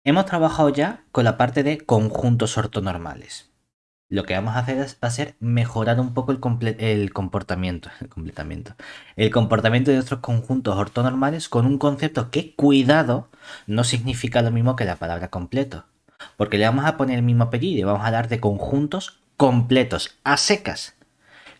Hemos trabajado ya con la parte de conjuntos ortonormales. Lo que vamos a hacer va a ser mejorar un poco el comportamiento, el comportamiento de nuestros conjuntos ortonormales con un concepto que, cuidado, no significa lo mismo que la palabra completo. Porque le vamos a poner el mismo apellido y vamos a hablar de conjuntos completos, a secas.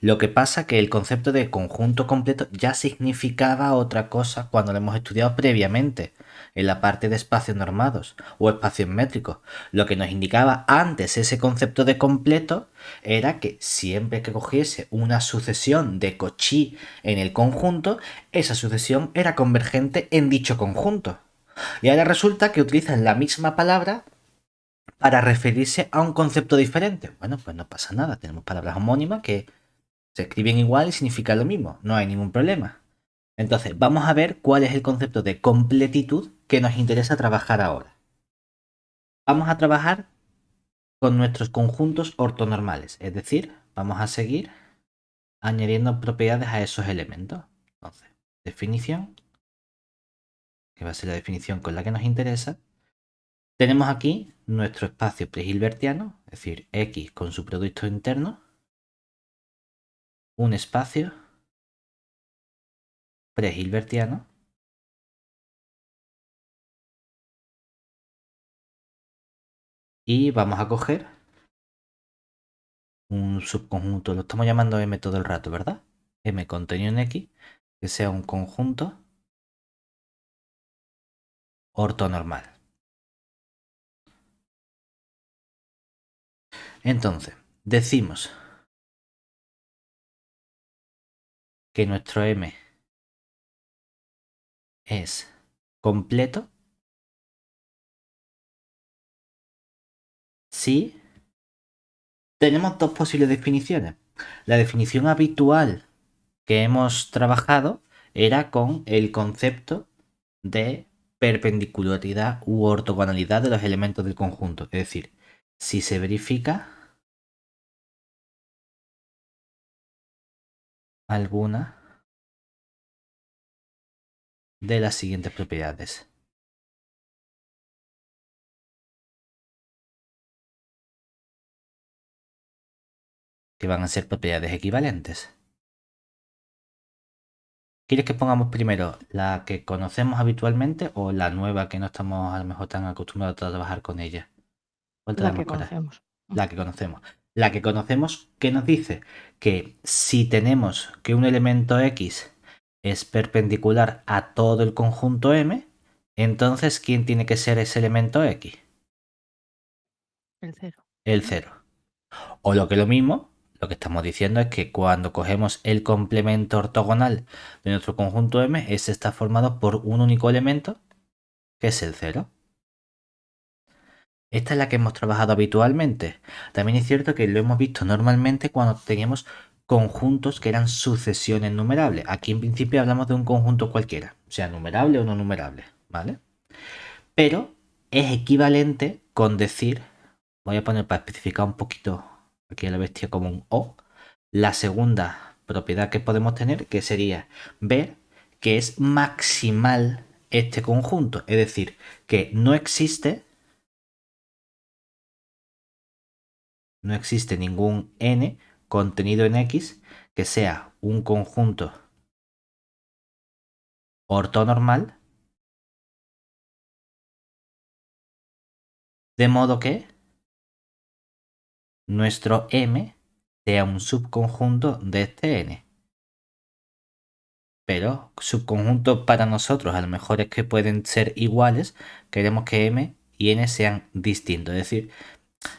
Lo que pasa que el concepto de conjunto completo ya significaba otra cosa cuando lo hemos estudiado previamente, en la parte de espacios normados o espacios métricos. Lo que nos indicaba antes ese concepto de completo era que siempre que cogiese una sucesión de Cauchy en el conjunto, esa sucesión era convergente en dicho conjunto. Y ahora resulta que utilizan la misma palabra para referirse a un concepto diferente. Bueno, pues no pasa nada, tenemos palabras homónimas que se escriben igual y significan lo mismo, no hay ningún problema. Entonces, vamos a ver cuál es el concepto de completitud que nos interesa trabajar ahora. Vamos a trabajar con nuestros conjuntos ortonormales, es decir, vamos a seguir añadiendo propiedades a esos elementos. Entonces, definición, que va a ser la definición con la que nos interesa. Tenemos aquí nuestro espacio prehilbertiano, es decir, X con su producto interno, un espacio prehilbertiano y vamos a coger un subconjunto, lo estamos llamando M todo el rato, ¿verdad? M contenido en X, que sea un conjunto ortonormal. Entonces, decimos que nuestro M es completo si tenemos dos posibles definiciones. La definición habitual que hemos trabajado era con el concepto de perpendicularidad u ortogonalidad de los elementos del conjunto. Es decir, si se verifica alguna de las siguientes propiedades. Que van a ser propiedades equivalentes. ¿Quieres que pongamos primero la que conocemos habitualmente o la nueva que no estamos a lo mejor tan acostumbrados a trabajar con ella? ¿Cuál te da La más que coraje? conocemos. La que conocemos. La que conocemos, ¿qué nos dice? Que si tenemos que un elemento X es perpendicular a todo el conjunto M, entonces ¿quién tiene que ser ese elemento X? El cero. El cero. O lo que es lo mismo, lo que estamos diciendo es que cuando cogemos el complemento ortogonal de nuestro conjunto M, ese está formado por un único elemento, que es el cero. Esta es la que hemos trabajado habitualmente. También es cierto que lo hemos visto normalmente cuando teníamos conjuntos que eran sucesiones numerables. Aquí en principio hablamos de un conjunto cualquiera, sea numerable o no numerable, ¿vale? Pero es equivalente con decir, voy a poner para especificar un poquito aquí a la bestia como un O, la segunda propiedad que podemos tener, que sería ver que es maximal este conjunto. Es decir, que no existe ningún n contenido en X que sea un conjunto ortonormal, de modo que nuestro M sea un subconjunto de este n. Pero subconjuntos para nosotros a lo mejor es que pueden ser iguales, queremos que M y N sean distintos, es decir,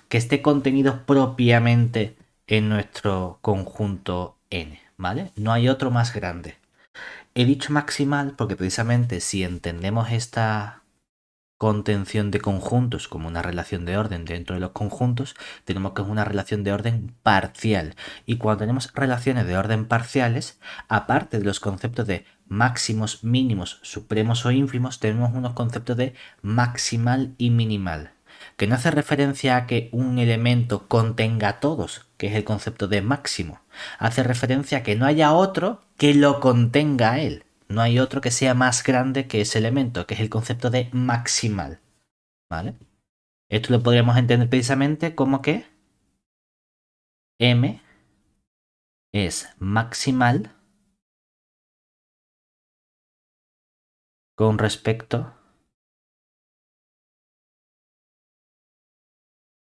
que esté contenido propiamente en nuestro conjunto N, ¿vale? No hay otro más grande. He dicho maximal porque precisamente si entendemos esta contención de conjuntos como una relación de orden dentro de los conjuntos, tenemos que es una relación de orden parcial. Y cuando tenemos relaciones de orden parciales, aparte de los conceptos de máximos, mínimos, supremos o ínfimos, tenemos unos conceptos de maximal y minimal, que no hace referencia a que un elemento contenga a todos, que es el concepto de máximo. Hace referencia a que no haya otro que lo contenga a él. No hay otro que sea más grande que ese elemento, que es el concepto de maximal. ¿vale? Esto lo podríamos entender precisamente como que M es maximal con respecto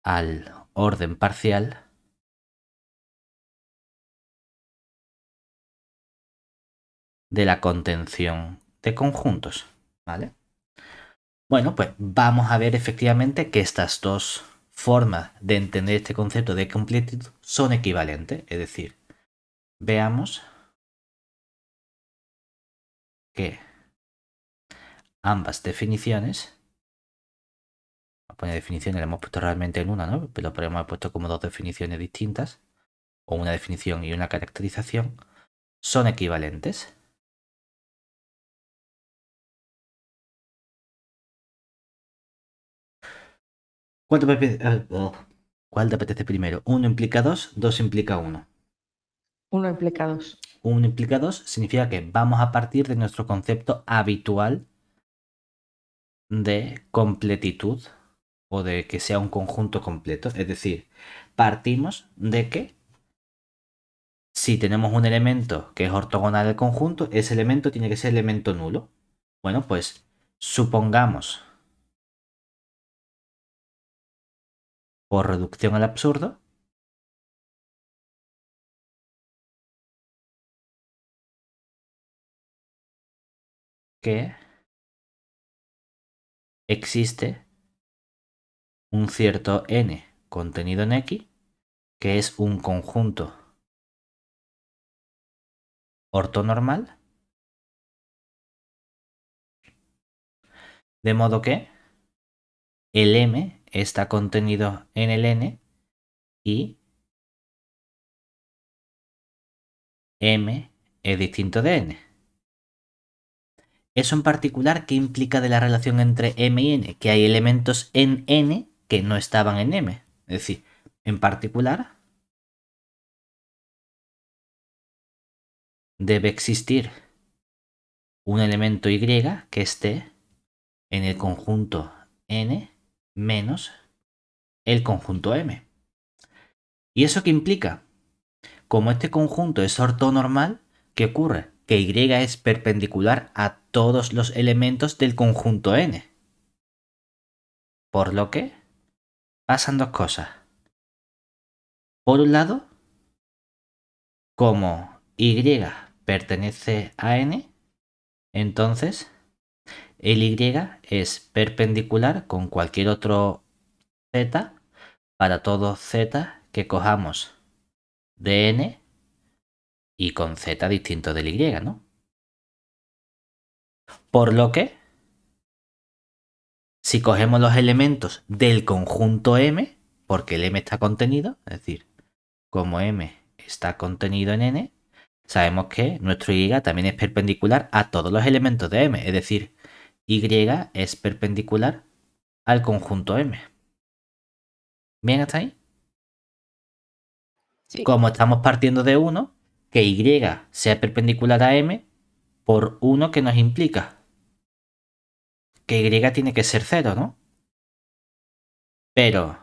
al orden parcial de la contención de conjuntos, ¿vale? Bueno, pues vamos a ver efectivamente que estas dos formas de entender este concepto de completitud son equivalentes, es decir, veamos que ambas definiciones, voy a poner definiciones, la hemos puesto realmente en una, ¿no? Pero podríamos haber puesto como dos definiciones distintas, o una definición y una caracterización, son equivalentes. ¿Cuál te apetece primero? ¿Uno implica dos? ¿Dos implica uno? 1 implica 2. Uno implica dos significa que vamos a partir de nuestro concepto habitual de completitud o de que sea un conjunto completo. Es decir, partimos de que si tenemos un elemento que es ortogonal al conjunto, ese elemento tiene que ser elemento nulo. Bueno, pues supongamos, por reducción al absurdo, que existe un cierto n contenido en X, que es un conjunto ortonormal, de modo que el m está contenido en el n y m es distinto de n. Eso en particular, ¿qué implica de la relación entre m y n? Que hay elementos en n que no estaban en m. Es decir, en particular, debe existir un elemento y que esté en el conjunto n menos el conjunto m. ¿Y eso qué implica? Como este conjunto es ortonormal, ¿qué ocurre? Que y es perpendicular a todos los elementos del conjunto n. Por lo que pasan dos cosas. Por un lado, como y pertenece a n, entonces el y es perpendicular con cualquier otro z para todo z que cojamos de n y con z distinto del y, ¿no? Por lo que, si cogemos los elementos del conjunto m, porque el m está contenido, es decir, como m está contenido en n, sabemos que nuestro y también es perpendicular a todos los elementos de m, es decir, y es perpendicular al conjunto m. ¿Bien hasta ahí? Sí. Como estamos partiendo de 1, que y sea perpendicular a m por 1 que nos implica que y tiene que ser 0, ¿no? Pero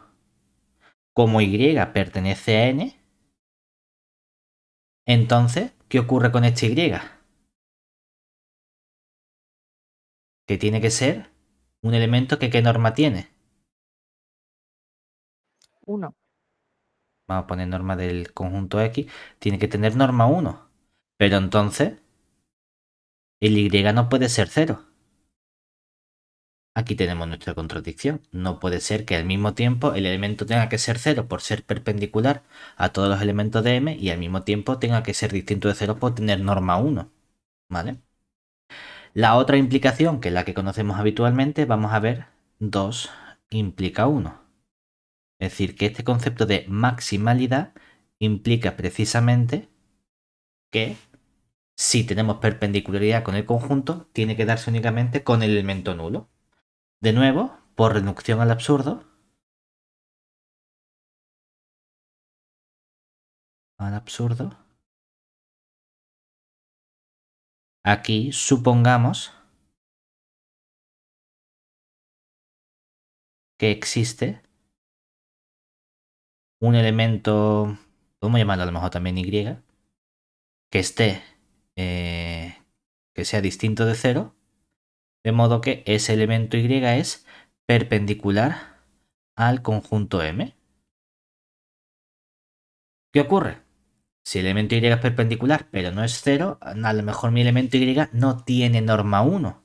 como y pertenece a n, entonces, ¿qué ocurre con este y? Que tiene que ser un elemento que ¿qué norma tiene? 1. Vamos a poner norma del conjunto X, tiene que tener norma 1. Pero entonces, el y no puede ser 0. Aquí tenemos nuestra contradicción. No puede ser que al mismo tiempo el elemento tenga que ser 0 por ser perpendicular a todos los elementos de M y al mismo tiempo tenga que ser distinto de 0 por tener norma 1. ¿Vale? La otra implicación, que es la que conocemos habitualmente, vamos a ver 2 implica 1. Es decir, que este concepto de maximalidad implica precisamente que si tenemos perpendicularidad con el conjunto, tiene que darse únicamente con el elemento nulo. De nuevo, por reducción al absurdo, aquí supongamos que existe un elemento, podemos llamarlo a lo mejor también Y, que esté, que sea distinto de cero, de modo que ese elemento Y es perpendicular al conjunto M. ¿Qué ocurre? Si el elemento Y es perpendicular, pero no es cero, a lo mejor mi elemento Y no tiene norma 1.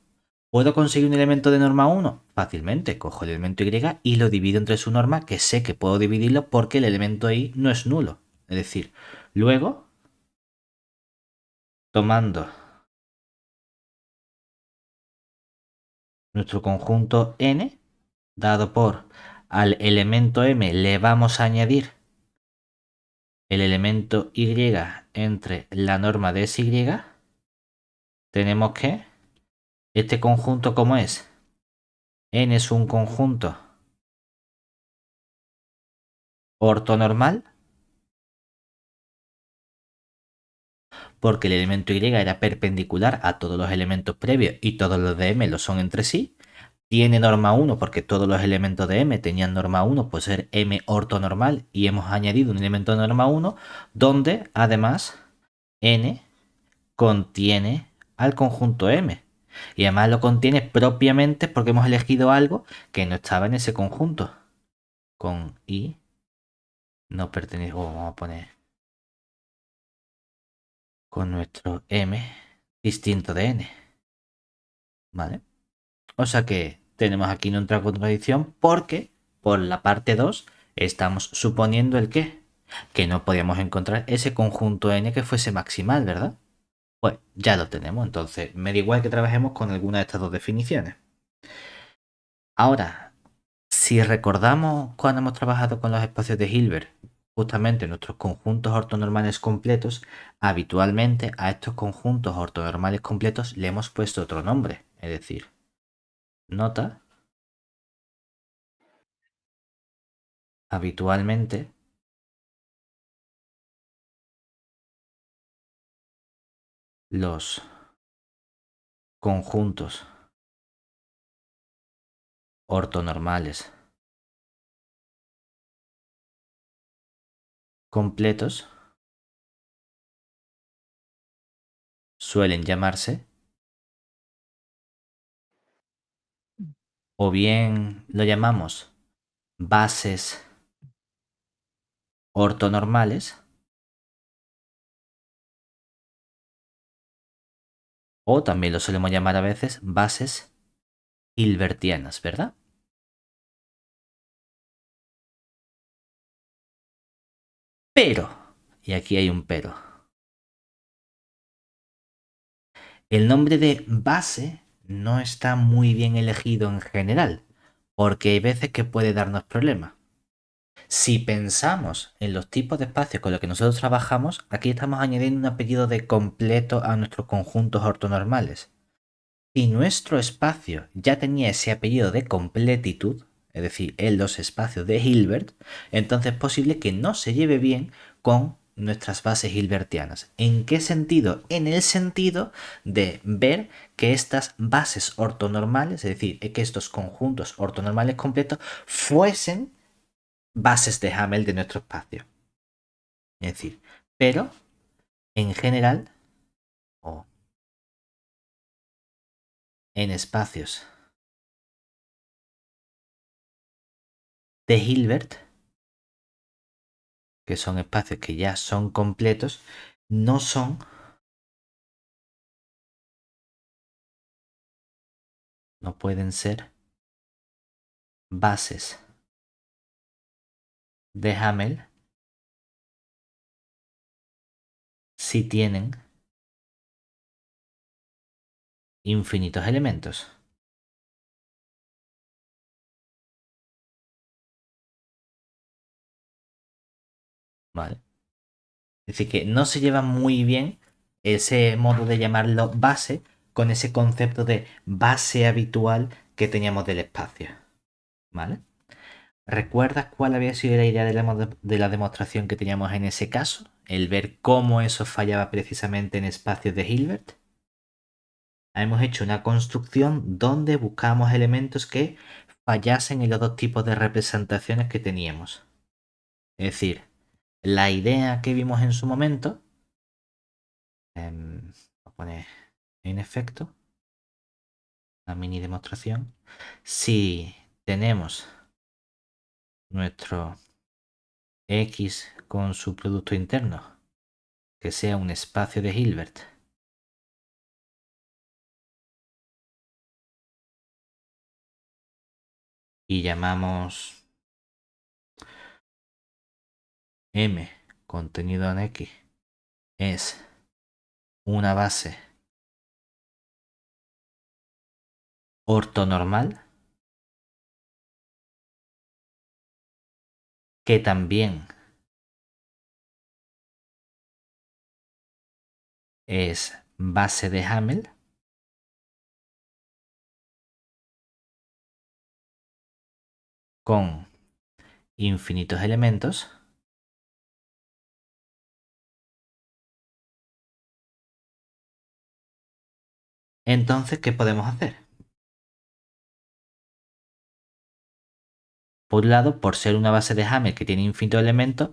¿Puedo conseguir un elemento de norma 1? Fácilmente, cojo el elemento Y y lo divido entre su norma, que sé que puedo dividirlo porque el elemento Y no es nulo. Es decir, luego, tomando nuestro conjunto N, dado por al elemento M le vamos a añadir el elemento Y entre la norma de SY, tenemos que este conjunto, ¿cómo es? N es un conjunto ortonormal porque el elemento Y era perpendicular a todos los elementos previos y todos los de M lo son entre sí. Tiene norma 1 porque todos los elementos de M tenían norma 1 por ser M ortonormal y hemos añadido un elemento de norma 1 donde además N contiene al conjunto M. Y además lo contiene propiamente porque hemos elegido algo que no estaba en ese conjunto. Con I no pertenece, vamos a poner con nuestro M distinto de N. ¿Vale? O sea que tenemos aquí nuestra contradicción porque por la parte 2 estamos suponiendo el qué. Que no podíamos encontrar ese conjunto N que fuese maximal, ¿verdad? Pues ya lo tenemos, entonces me da igual que trabajemos con alguna de estas dos definiciones. Ahora, si recordamos cuando hemos trabajado con los espacios de Hilbert, justamente nuestros conjuntos ortonormales completos, habitualmente a estos conjuntos ortonormales completos le hemos puesto otro nombre, es decir, nota, habitualmente los conjuntos ortonormales completos suelen llamarse, o bien lo llamamos bases ortonormales, o también lo solemos llamar a veces bases hilbertianas, ¿verdad? Pero, y aquí hay un pero, el nombre de base no está muy bien elegido en general, porque hay veces que puede darnos problemas. Si pensamos en los tipos de espacios con los que nosotros trabajamos, aquí estamos añadiendo un apellido de completo a nuestros conjuntos ortonormales. Si nuestro espacio ya tenía ese apellido de completitud, es decir, en los espacios de Hilbert, entonces es posible que no se lleve bien con nuestras bases hilbertianas. ¿En qué sentido? En el sentido de ver que estas bases ortonormales, es decir, que estos conjuntos ortonormales completos fuesen bases de Hamel de nuestro espacio. Es decir, pero en general, o en espacios de Hilbert, que son espacios que ya son completos, no son no pueden ser bases de Hamel si tienen infinitos elementos. ¿Vale? Es decir, que no se lleva muy bien ese modo de llamarlo base con ese concepto de base habitual que teníamos del espacio. ¿Vale? ¿Recuerdas cuál había sido la idea de la demostración que teníamos en ese caso? El ver cómo eso fallaba precisamente en espacios de Hilbert. Hemos hecho una construcción donde buscamos elementos que fallasen en los dos tipos de representaciones que teníamos. Es decir, la idea que vimos en su momento, voy a poner en efecto, una mini demostración, si tenemos nuestro X con su producto interno, que sea un espacio de Hilbert, y llamamos M contenido en X, es una base ortonormal, que también es base de Hamel, con infinitos elementos, entonces, ¿qué podemos hacer? Por un lado, por ser una base de Hamel que tiene infinitos elementos,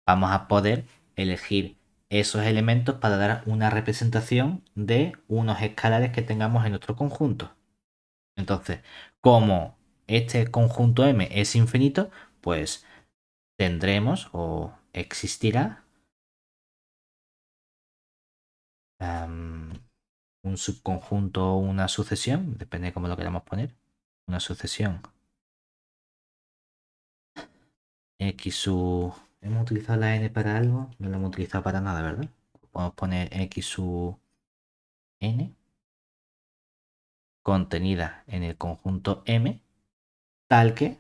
vamos a poder elegir esos elementos para dar una representación de unos escalares que tengamos en nuestro conjunto. Entonces, como este conjunto M es infinito, pues tendremos o existirá un subconjunto o una sucesión, depende de cómo lo queramos poner, una sucesión X sub... ¿Hemos utilizado la n para algo? No la hemos utilizado para nada, ¿verdad? Podemos poner X sub n contenida en el conjunto M, tal que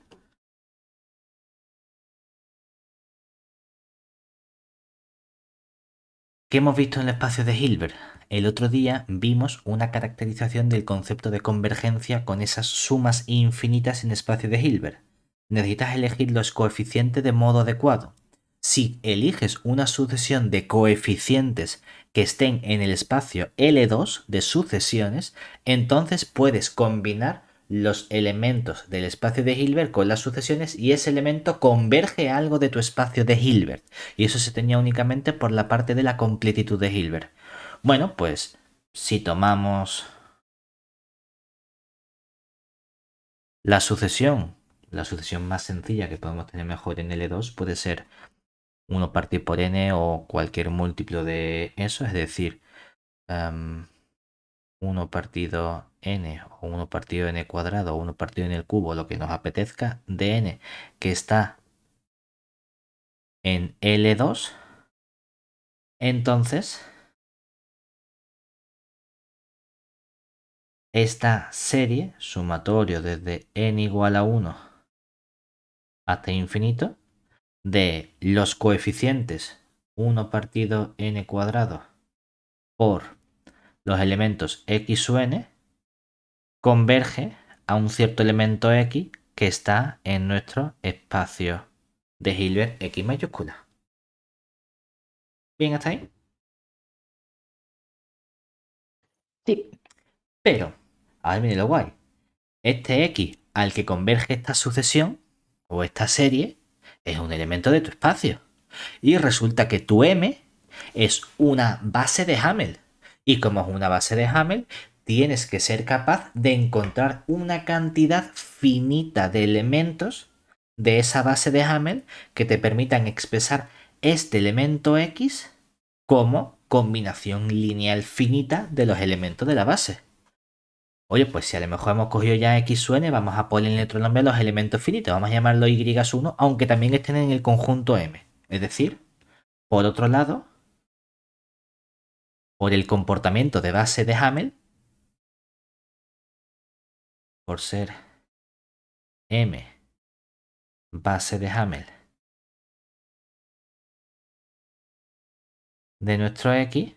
¿qué hemos visto en el espacio de Hilbert? El otro día vimos una caracterización del concepto de convergencia con esas sumas infinitas en espacio de Hilbert. Necesitas elegir los coeficientes de modo adecuado. Si eliges una sucesión de coeficientes que estén en el espacio L2 de sucesiones, entonces puedes combinar los elementos del espacio de Hilbert con las sucesiones y ese elemento converge a algo de tu espacio de Hilbert. Y eso se tenía únicamente por la parte de la completitud de Hilbert. Bueno, pues si tomamos la sucesión más sencilla que podemos tener mejor en L2 puede ser 1 partido por n o cualquier múltiplo de eso, es decir, 1 partido n o 1 partido n cuadrado o 1 partido n al cubo, lo que nos apetezca, de n que está en L2, entonces esta serie, sumatorio desde n igual a 1 hasta infinito, de los coeficientes 1 partido n cuadrado por los elementos x sub n, converge a un cierto elemento x que está en nuestro espacio de Hilbert x mayúscula. ¿Bien hasta ahí? Sí. Pero, ahora viene lo guay. Este x al que converge esta sucesión o esta serie es un elemento de tu espacio. Y resulta que tu M es una base de Hamel. Y como es una base de Hamel, tienes que ser capaz de encontrar una cantidad finita de elementos de esa base de Hamel que te permitan expresar este elemento X como combinación lineal finita de los elementos de la base. Oye, pues si a lo mejor hemos cogido ya X sub n, vamos a ponerle otro nombre a los elementos finitos. Vamos a llamarlo Y1, aunque también estén en el conjunto M. Es decir, por otro lado, por el comportamiento de base de Hamel, por ser M base de Hamel de nuestro X,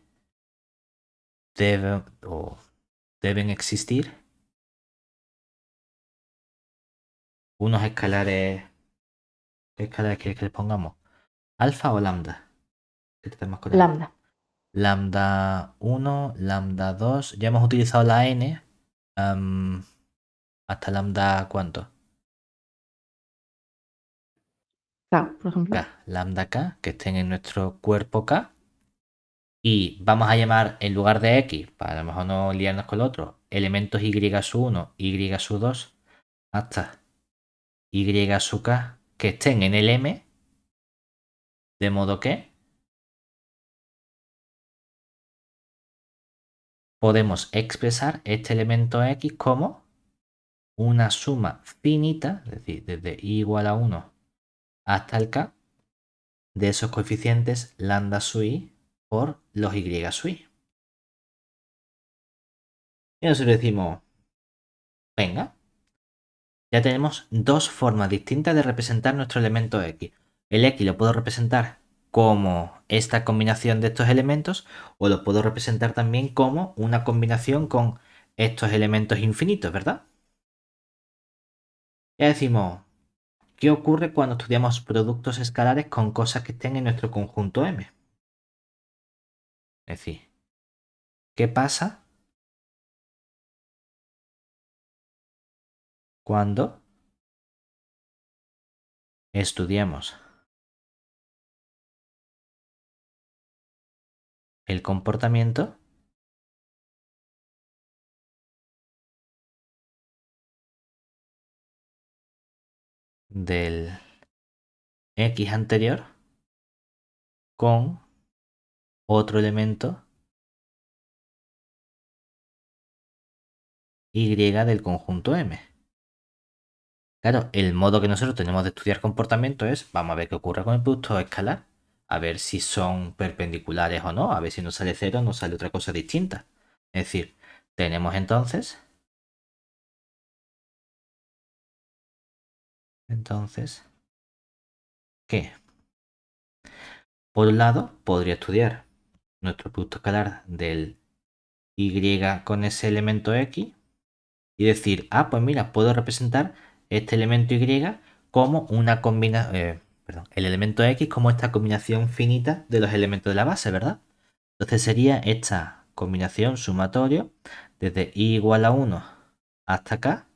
deben existir unos escalares. ¿Qué escalares quieres que les pongamos? ¿Alfa o lambda? ¿Qué te más con él? Lambda. Lambda 1, lambda 2. Ya hemos utilizado la n. Hasta lambda, ¿cuánto? K, por ejemplo. K, lambda K, que estén en nuestro cuerpo K. Y vamos a llamar, en lugar de X, para a lo mejor no liarnos con el otro, elementos Y sub 1, Y sub 2, hasta Y sub K, que estén en el M, de modo que podemos expresar este elemento X como una suma finita, es decir, desde I igual a 1 hasta el K, de esos coeficientes lambda sub I por los Y sub I. Y nosotros decimos, venga, ya tenemos dos formas distintas de representar nuestro elemento X. El X lo puedo representar como esta combinación de estos elementos o lo puedo representar también como una combinación con estos elementos infinitos, ¿verdad? Ya decimos, ¿qué ocurre cuando estudiamos productos escalares con cosas que estén en nuestro conjunto M? Es decir, ¿qué pasa cuando estudiamos el comportamiento del X anterior con otro elemento Y del conjunto M? Claro, el modo que nosotros tenemos de estudiar comportamiento es, vamos a ver qué ocurre con el producto escalar, a ver si son perpendiculares o no, a ver si nos sale cero o nos sale otra cosa distinta. Es decir, tenemos entonces, ¿qué? Por un lado, podría estudiar nuestro producto escalar del Y con ese elemento X y decir, ah, pues mira, puedo representar este elemento Y como una combinación, perdón, el elemento X como esta combinación finita de los elementos de la base, ¿verdad? Entonces sería esta combinación sumatorio desde I igual a 1 hasta acá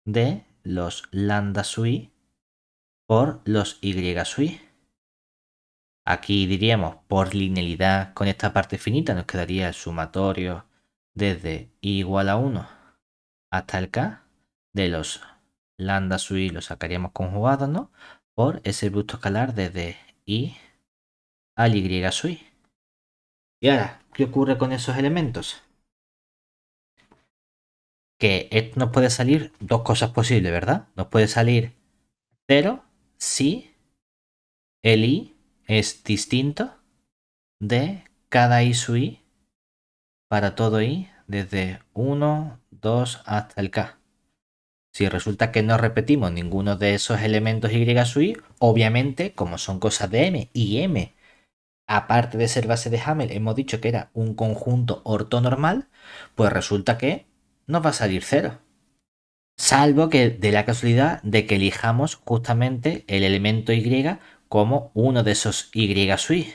de los lambda sub I por los Y sub I. Aquí diríamos por linealidad con esta parte finita nos quedaría el sumatorio desde I igual a 1 hasta el K de los lambda sub I los sacaríamos conjugados, ¿no? Por ese producto escalar desde I al Y sub I. Y ahora, ¿qué ocurre con esos elementos? Que esto nos puede salir dos cosas posibles, ¿verdad? Nos puede salir 0 si el I es distinto de cada I sub I para todo I desde 1, 2 hasta el K. Si resulta que no repetimos ninguno de esos elementos Y sub I, obviamente, como son cosas de M y M, aparte de ser base de Hamel, hemos dicho que era un conjunto ortonormal, pues resulta que nos va a salir 0. Salvo que de la casualidad de que elijamos justamente el elemento Y como uno de esos Y sub I.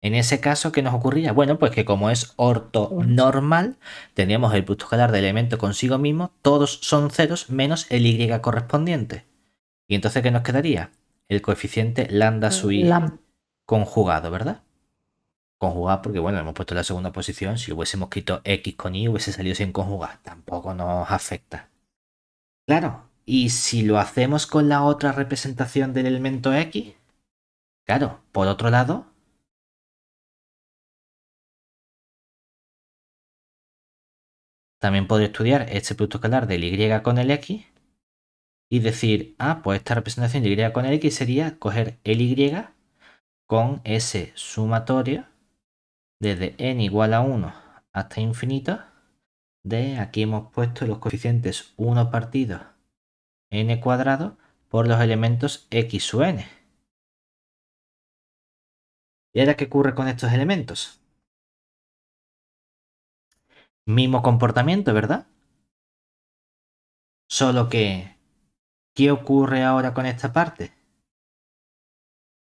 En ese caso, ¿qué nos ocurría? Bueno, pues que como es ortonormal, teníamos el producto escalar de elemento consigo mismo, todos son ceros menos el Y correspondiente. Y entonces, ¿qué nos quedaría? El coeficiente lambda sub I conjugado, ¿verdad? Conjugado porque, bueno, lo hemos puesto en la segunda posición. Si hubiésemos quitado X con Y, hubiese salido sin conjugar. Tampoco nos afecta. Claro, y si lo hacemos con la otra representación del elemento X, claro, por otro lado, también podría estudiar este producto escalar del Y con el X y decir, ah, pues esta representación de Y con el X sería coger el Y con ese sumatorio desde n igual a 1 hasta infinito de, aquí hemos puesto los coeficientes 1 partido n cuadrado por los elementos X sub n. ¿Y ahora qué ocurre con estos elementos? Mismo comportamiento, ¿verdad? Solo que, ¿qué ocurre ahora con esta parte?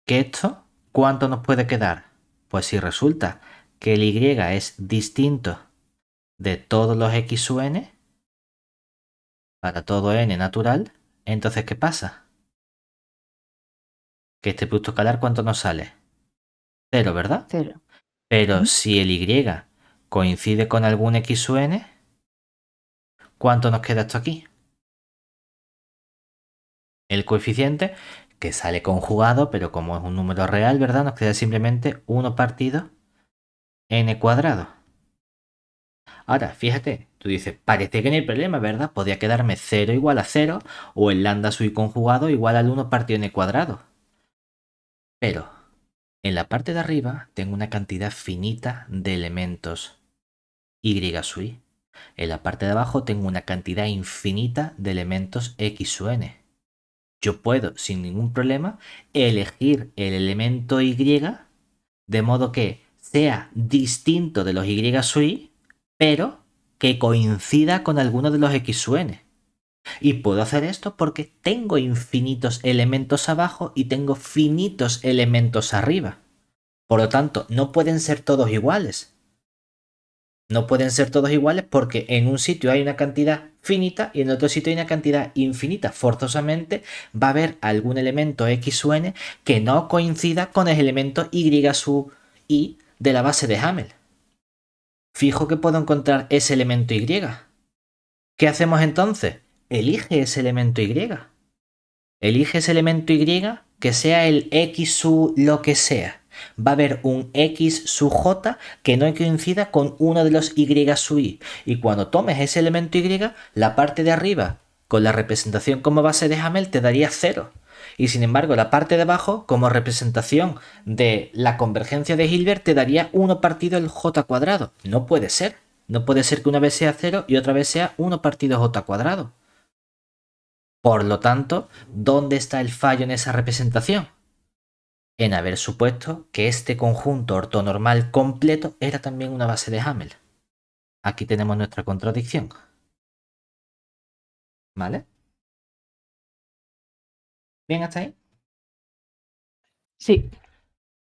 Que esto, ¿cuánto nos puede quedar? Pues si resulta que el Y es distinto de todos los X sub n, para todo n natural, entonces ¿qué pasa? que este producto escalar, ¿cuánto nos sale? 0, ¿verdad? 0. Pero Ujú. si el y coincide con algún x o n, ¿cuánto nos queda esto aquí? El coeficiente, que sale conjugado, pero como es un número real, ¿verdad? Nos queda simplemente 1 partido n cuadrado. Ahora, fíjate, tú dices, parece que no hay problema, ¿verdad? Podría quedarme 0 igual a 0 o el lambda sub conjugado igual al 1 partido n cuadrado. Pero en la parte de arriba tengo una cantidad finita de elementos y sub i. En la parte de abajo tengo una cantidad infinita de elementos x sub n. Yo puedo, sin ningún problema, elegir el elemento y de modo que sea distinto de los y sub i, pero que coincida con alguno de los x sub n. Y puedo hacer esto porque tengo infinitos elementos abajo y tengo finitos elementos arriba. Por lo tanto, no pueden ser todos iguales. No pueden ser todos iguales porque en un sitio hay una cantidad finita y en otro sitio hay una cantidad infinita. Forzosamente va a haber algún elemento x sub n que no coincida con el elemento y sub i de la base de Hamel. Fijo que puedo encontrar ese elemento y. ¿Qué hacemos entonces? Elige ese elemento y. Elige ese elemento y que sea el x sub lo que sea. Va a haber un x sub j que no coincida con uno de los y sub i. Y cuando tomes ese elemento y, la parte de arriba con la representación como base de Hamel te daría 0. Y sin embargo, la parte de abajo, como representación de la convergencia de Hilbert, te daría 1 partido el j cuadrado. No puede ser. No puede ser que una vez sea 0 y otra vez sea 1 partido j cuadrado. Por lo tanto, ¿dónde está el fallo en esa representación? En haber supuesto que este conjunto ortonormal completo era también una base de Hamel. Aquí tenemos nuestra contradicción. ¿Vale? ¿Bien hasta ahí? Sí.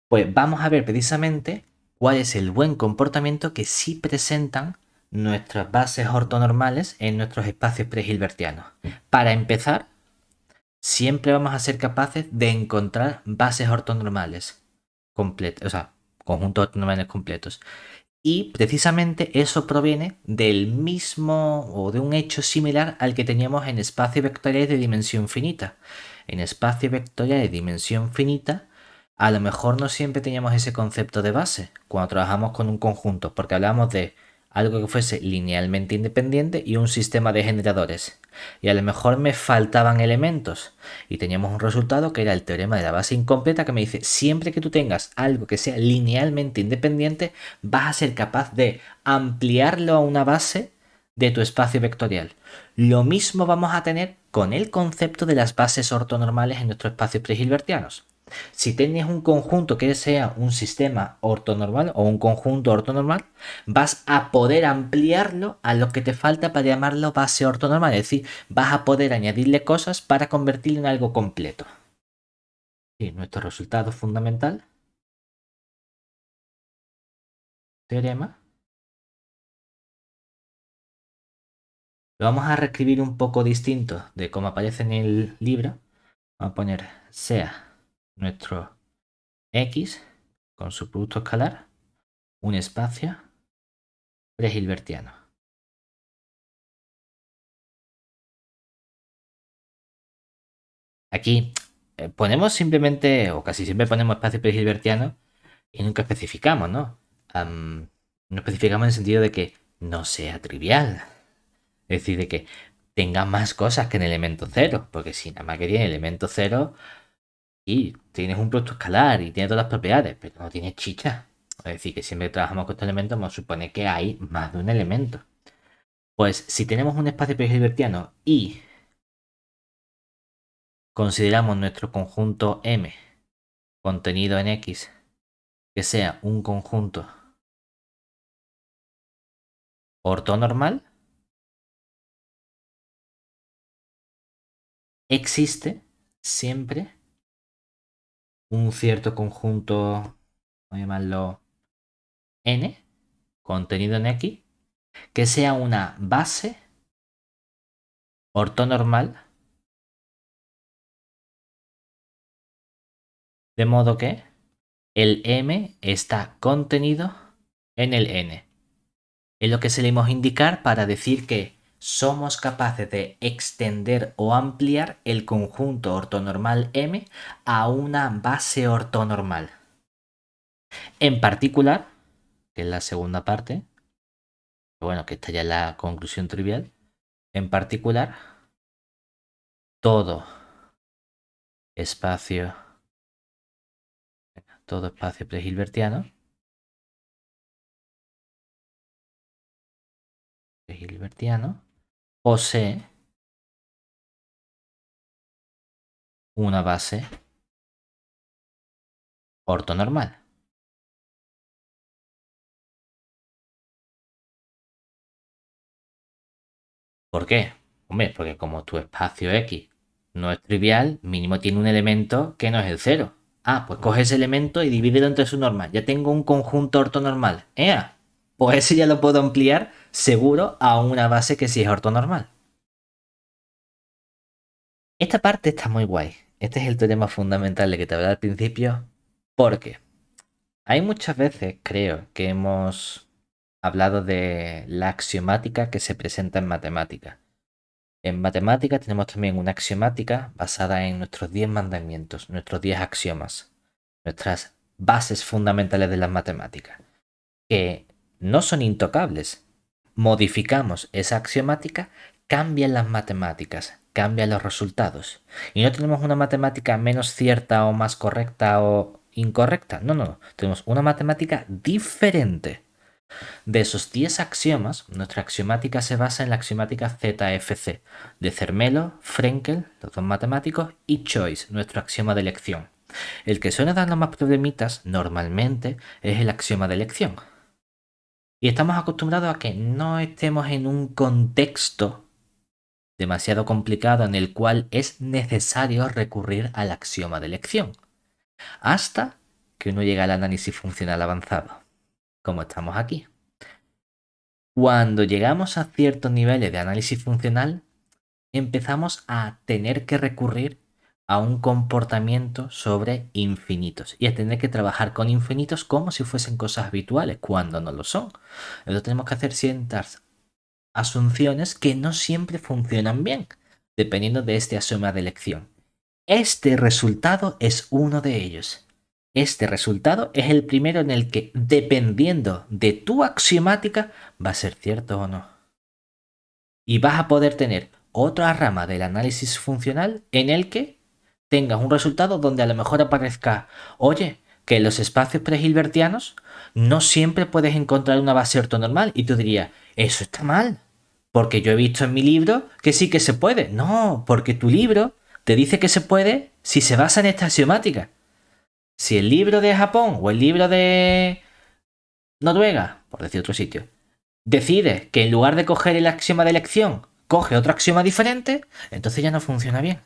Pues vamos a ver precisamente cuál es el buen comportamiento que sí presentan nuestras bases ortonormales en nuestros espacios prehilbertianos. Para empezar, siempre vamos a ser capaces de encontrar bases ortonormales completas, o sea, conjuntos ortonormales completos. Y precisamente eso proviene del mismo o de un hecho similar al que teníamos en espacios vectoriales de dimensión finita. En espacios vectoriales de dimensión finita, a lo mejor no siempre teníamos ese concepto de base cuando trabajamos con un conjunto, porque hablábamos de algo que fuese linealmente independiente y un sistema de generadores. Y a lo mejor me faltaban elementos y teníamos un resultado que era el teorema de la base incompleta que me dice siempre que tú tengas algo que sea linealmente independiente vas a ser capaz de ampliarlo a una base de tu espacio vectorial. Lo mismo vamos a tener con el concepto de las bases ortonormales en nuestros espacios prehilbertianos. Si tienes un conjunto que sea un sistema ortonormal o un conjunto ortonormal, vas a poder ampliarlo a lo que te falta para llamarlo base ortonormal. Es decir, vas a poder añadirle cosas para convertirlo en algo completo. Y nuestro resultado fundamental, teorema, lo vamos a reescribir un poco distinto de cómo aparece en el libro. Vamos a poner sea nuestro x con su producto escalar un espacio prehilbertiano. Aquí ponemos simplemente, o casi siempre ponemos espacio prehilbertiano y nunca especificamos, ¿no? No especificamos en el sentido de que no sea trivial. Es decir, de que tenga más cosas que en elemento cero. Porque si nada más que tiene elemento cero y tienes un producto escalar y tiene todas las propiedades, pero no tiene chicha. Es decir, que siempre que trabajamos con estos elementos, nos supone que hay más de un elemento. Pues si tenemos un espacio prehilbertiano y consideramos nuestro conjunto M contenido en X que sea un conjunto ortonormal, existe siempre un cierto conjunto, vamos a llamarlo N, contenido en X, que sea una base ortonormal De modo que el M está contenido en el N. Es lo que solemos indicar para decir que somos capaces de extender o ampliar el conjunto ortonormal M a una base ortonormal. En particular, que es la segunda parte, bueno, que esta ya es la conclusión trivial, en particular, todo espacio, todo espacio prehilbertiano posee una base ortonormal. ¿Por qué? Hombre, porque como tu espacio X no es trivial, mínimo tiene un elemento que no es el cero. Ah, pues coge ese elemento y divídelo entre su normal. Ya tengo un conjunto ortonormal. ¡Ea! Pues ese ya lo puedo ampliar seguro a una base que sí es ortonormal. Esta parte está muy guay. Este es el teorema fundamental de que te hablaba al principio. Porque hay muchas veces, creo, que hemos hablado de la axiomática que se presenta en matemáticas. En matemáticas tenemos también una axiomática basada en nuestros 10 mandamientos, nuestros 10 axiomas, nuestras bases fundamentales de las matemáticas, que no son intocables. Modificamos esa axiomática, cambian las matemáticas, cambian los resultados. Y no tenemos una matemática menos cierta o más correcta o incorrecta. No, no, no. Tenemos una matemática diferente. De esos 10 axiomas, nuestra axiomática se basa en la axiomática ZFC de Zermelo, Frenkel, los dos matemáticos, y Choice, nuestro axioma de elección. El que suele darnos más problemitas normalmente es el axioma de elección. Y estamos acostumbrados a que no estemos en un contexto demasiado complicado en el cual es necesario recurrir al axioma de elección, hasta que uno llega al análisis funcional avanzado, como estamos aquí. Cuando llegamos a ciertos niveles de análisis funcional, empezamos a tener que recurrir a un comportamiento sobre infinitos y a tener que trabajar con infinitos como si fuesen cosas habituales, cuando no lo son. Entonces tenemos que hacer ciertas asunciones que no siempre funcionan bien, dependiendo de este axioma de elección. Este resultado es uno de ellos. Este resultado es el primero en el que, dependiendo de tu axiomática, va a ser cierto o no. Y vas a poder tener otra rama del análisis funcional en el que tengas un resultado donde a lo mejor aparezca, oye, que en los espacios prehilbertianos no siempre puedes encontrar una base ortonormal. Y tú dirías, eso está mal, porque yo he visto en mi libro que sí que se puede. No, porque tu libro te dice que se puede si se basa en esta axiomática. Si el libro de Japón o el libro de Noruega, por decir otro sitio, decide que en lugar de coger el axioma de elección, coge otro axioma diferente, entonces ya no funciona bien.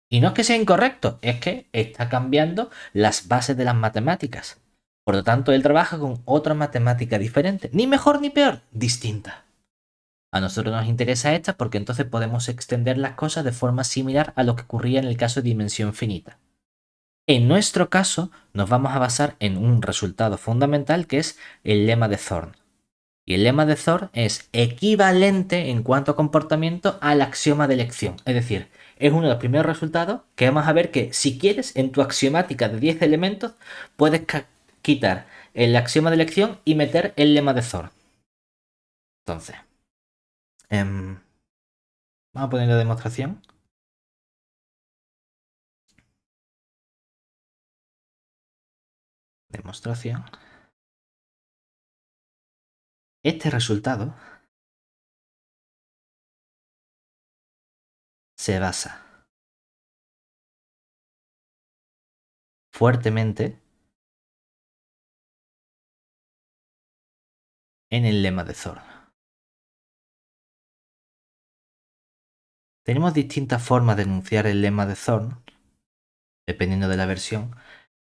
Y no es que sea incorrecto, es que está cambiando las bases de las matemáticas. Por lo tanto, él trabaja con otra matemática diferente, ni mejor ni peor, distinta. A nosotros nos interesa esta porque entonces podemos extender las cosas de forma similar a lo que ocurría en el caso de dimensión finita. En nuestro caso, nos vamos a basar en un resultado fundamental que es el lema de Thorne. Y el lema de Thorne es equivalente en cuanto a comportamiento al axioma de elección. Es decir, es uno de los primeros resultados que vamos a ver que si quieres en tu axiomática de 10 elementos puedes quitar el axioma de elección y meter el lema de Thorne. Entonces, vamos a poner la demostración. Demostración. Este resultado se basa fuertemente en el lema de Thorne. Tenemos distintas formas de enunciar el lema de Thorne, dependiendo de la versión.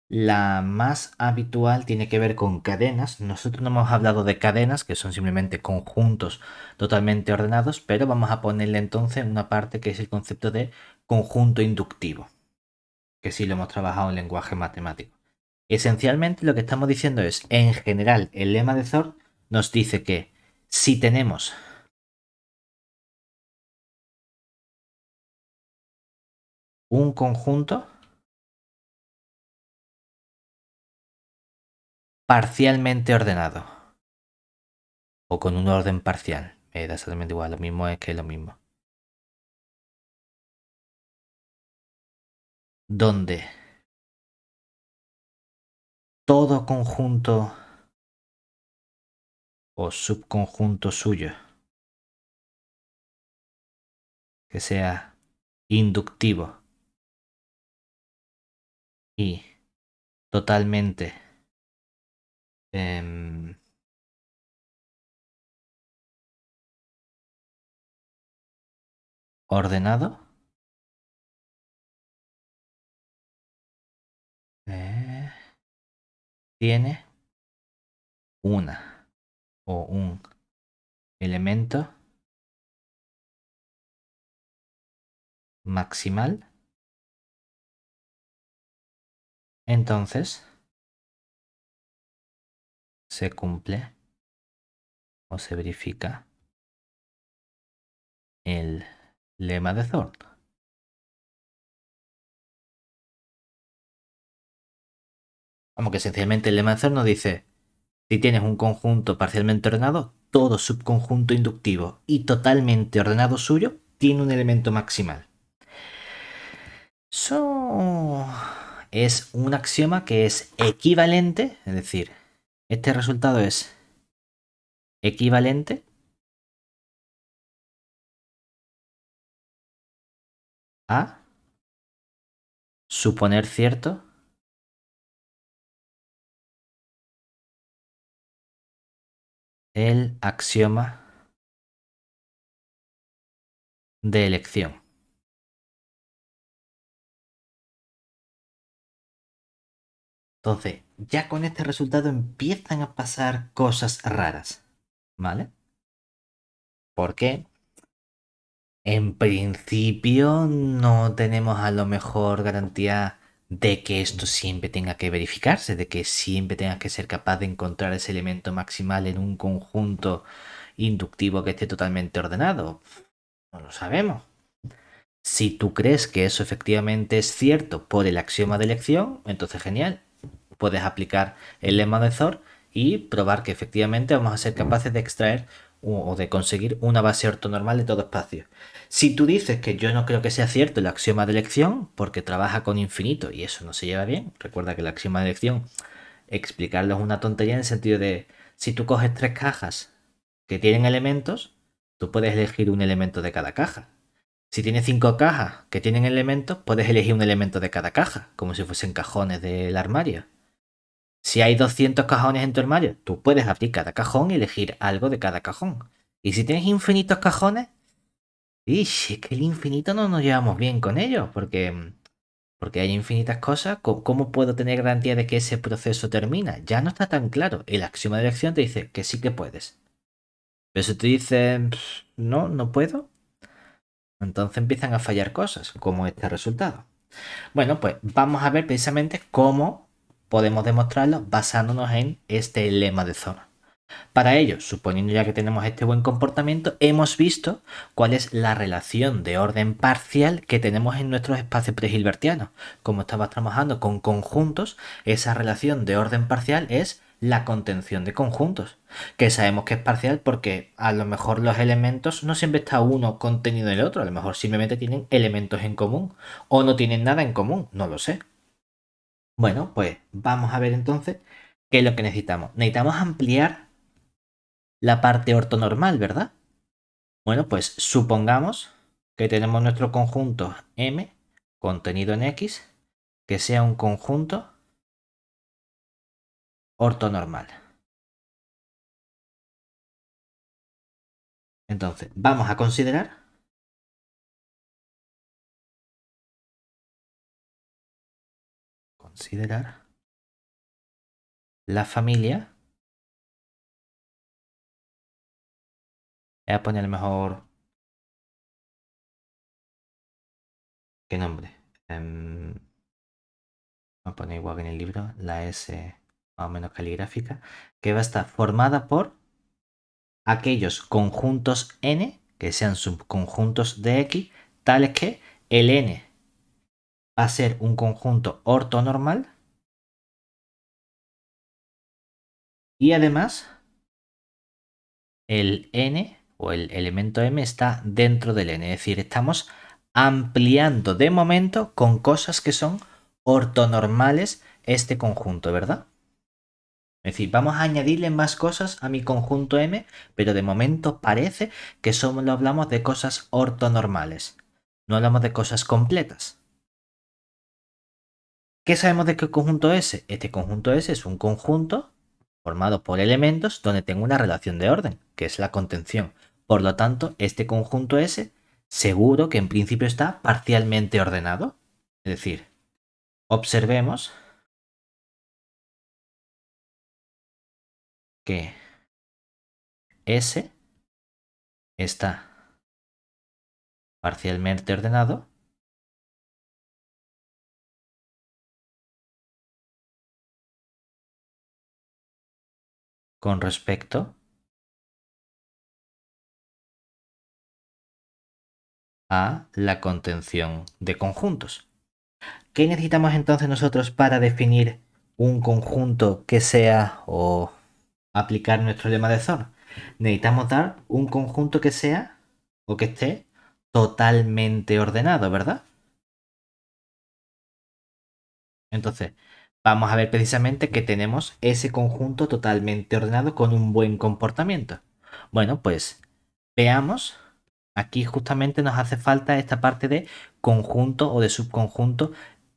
La más habitual tiene que ver con cadenas. Nosotros no hemos hablado de cadenas, que son simplemente conjuntos totalmente ordenados, pero vamos a ponerle entonces una parte que es el concepto de conjunto inductivo. que sí lo hemos trabajado en lenguaje matemático. Esencialmente lo que estamos diciendo es, en general, el lema de Thor nos dice que si tenemos un conjunto parcialmente ordenado o con un orden parcial, me da exactamente igual, lo mismo es que lo mismo, donde todo conjunto o subconjunto suyo que sea inductivo y totalmente em, ordenado, eh, tiene una o un elemento maximal, entonces se cumple o se verifica el lema de Thorne. Vamos, que esencialmente el lema de Thorne nos dice, si tienes un conjunto parcialmente ordenado, todo subconjunto inductivo y totalmente ordenado suyo tiene un elemento maximal. Eso es un axioma que es equivalente, es decir, este resultado es equivalente a suponer cierto el axioma de elección. Entonces, ya con este resultado empiezan a pasar cosas raras, ¿vale? Porque en principio no tenemos a lo mejor garantía de que esto siempre tenga que verificarse, de que siempre tengas que ser capaz de encontrar ese elemento maximal en un conjunto inductivo que esté totalmente ordenado. No lo sabemos. Si tú crees que eso efectivamente es cierto por el axioma de elección, entonces genial. Puedes aplicar el lema de Thor y probar que efectivamente vamos a ser capaces de extraer o de conseguir una base ortonormal de todo espacio. Si tú dices que yo no creo que sea cierto el axioma de elección, porque trabaja con infinito y eso no se lleva bien, recuerda que el axioma de elección, explicarlo es una tontería en el sentido de, si tú coges tres cajas que tienen elementos, tú puedes elegir un elemento de cada caja. Si tienes cinco cajas que tienen elementos, puedes elegir un elemento de cada caja, como si fuesen cajones del armario. Si hay 200 cajones en tu armario, tú puedes abrir cada cajón y elegir algo de cada cajón. Y si tienes infinitos cajones, es que el infinito no nos llevamos bien con ellos, porque hay infinitas cosas. ¿Cómo puedo tener garantía de que ese proceso termina? Ya no está tan claro. El axioma de elección te dice que sí que puedes. Pero si te dicen, no, no puedo, entonces empiezan a fallar cosas, como este resultado. Bueno, pues vamos a ver precisamente cómo podemos demostrarlo basándonos en este lema de Thor. Para ello, suponiendo ya que tenemos este buen comportamiento, hemos visto cuál es la relación de orden parcial que tenemos en nuestros espacios prehilbertianos. Como estabas trabajando con conjuntos, esa relación de orden parcial es la contención de conjuntos, que sabemos que es parcial porque a lo mejor los elementos no siempre está uno contenido en el otro, a lo mejor simplemente tienen elementos en común o no tienen nada en común, no lo sé. Bueno, pues vamos a ver entonces qué es lo que necesitamos. Necesitamos ampliar la parte ortonormal, ¿verdad? Bueno, pues supongamos que tenemos nuestro conjunto M contenido en X que sea un conjunto ortonormal. Entonces, vamos a considerar la familia. Voy a poner mejor, ¿qué nombre? a poner igual que en el libro, la S más o menos caligráfica, que va a estar formada por aquellos conjuntos n que sean subconjuntos de X, tales que el n va a ser un conjunto ortonormal y además el n o el elemento m está dentro del n, es decir, estamos ampliando de momento con cosas que son ortonormales este conjunto, ¿verdad? Es decir, vamos a añadirle más cosas a mi conjunto M, pero de momento parece que solo hablamos de cosas ortonormales. No hablamos de cosas completas. ¿Qué sabemos de qué conjunto S? Este conjunto S es un conjunto formado por elementos donde tengo una relación de orden, que es la contención. Por lo tanto, este conjunto S seguro que en principio está parcialmente ordenado. Es decir, observemos que S está parcialmente ordenado con respecto a la contención de conjuntos. ¿Qué necesitamos entonces nosotros para definir un conjunto que sea o aplicar nuestro lema de Thor? Necesitamos dar un conjunto que sea o que esté totalmente ordenado, ¿verdad? Entonces, vamos a ver precisamente que tenemos ese conjunto totalmente ordenado con un buen comportamiento. Bueno, pues veamos. Aquí justamente nos hace falta esta parte de conjunto o de subconjunto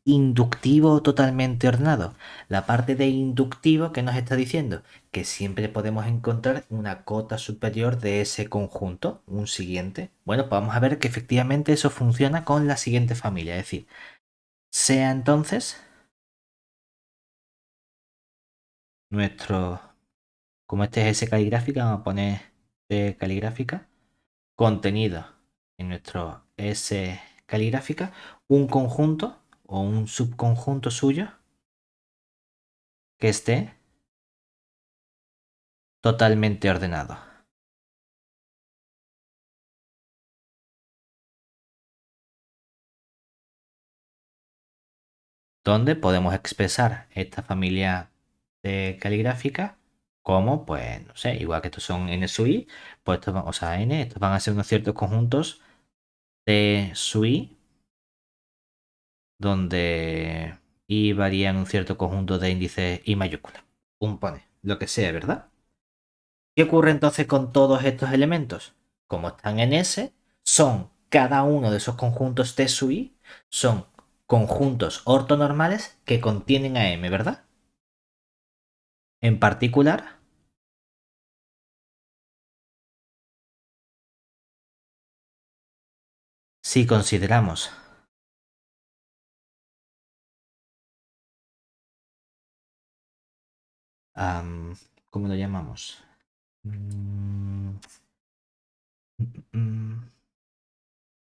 inductivo totalmente ordenado. La parte de inductivo que nos está diciendo que siempre podemos encontrar una cota superior de ese conjunto, un siguiente. Bueno, pues vamos a ver que efectivamente eso funciona con la siguiente familia, es decir, sea entonces nuestro, como este es S caligráfica, vamos a poner S caligráfica, contenido en nuestro S caligráfica, un conjunto o un subconjunto suyo que esté totalmente ordenado. Donde podemos expresar esta familia de caligráfica como, pues, no sé, igual que estos son n sub i, pues estos o sea, n, estos van a ser unos ciertos conjuntos de sub i, donde i varía en un cierto conjunto de índices i mayúscula. Un pone, lo que sea, ¿verdad? ¿Qué ocurre entonces con todos estos elementos? Como están en S, son cada uno de esos conjuntos T sub i, son conjuntos ortonormales que contienen a M, ¿verdad? En particular, si consideramos ¿cómo lo llamamos? Mm, mm,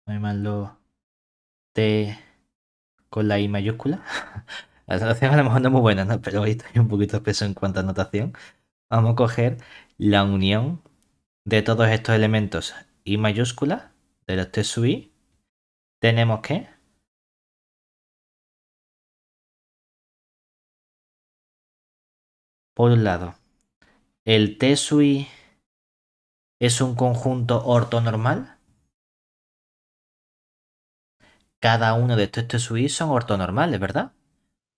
no hay malo T con la I mayúscula. La anotación a lo mejor no es muy buena, ¿no? Pero hoy estoy un poquito espeso en cuanto a anotación. Vamos a coger la unión de todos estos elementos I mayúscula de los T sub I. Tenemos que, por un lado, el T sub I es un conjunto ortonormal. Cada uno de estos T sub I son ortonormales, ¿verdad?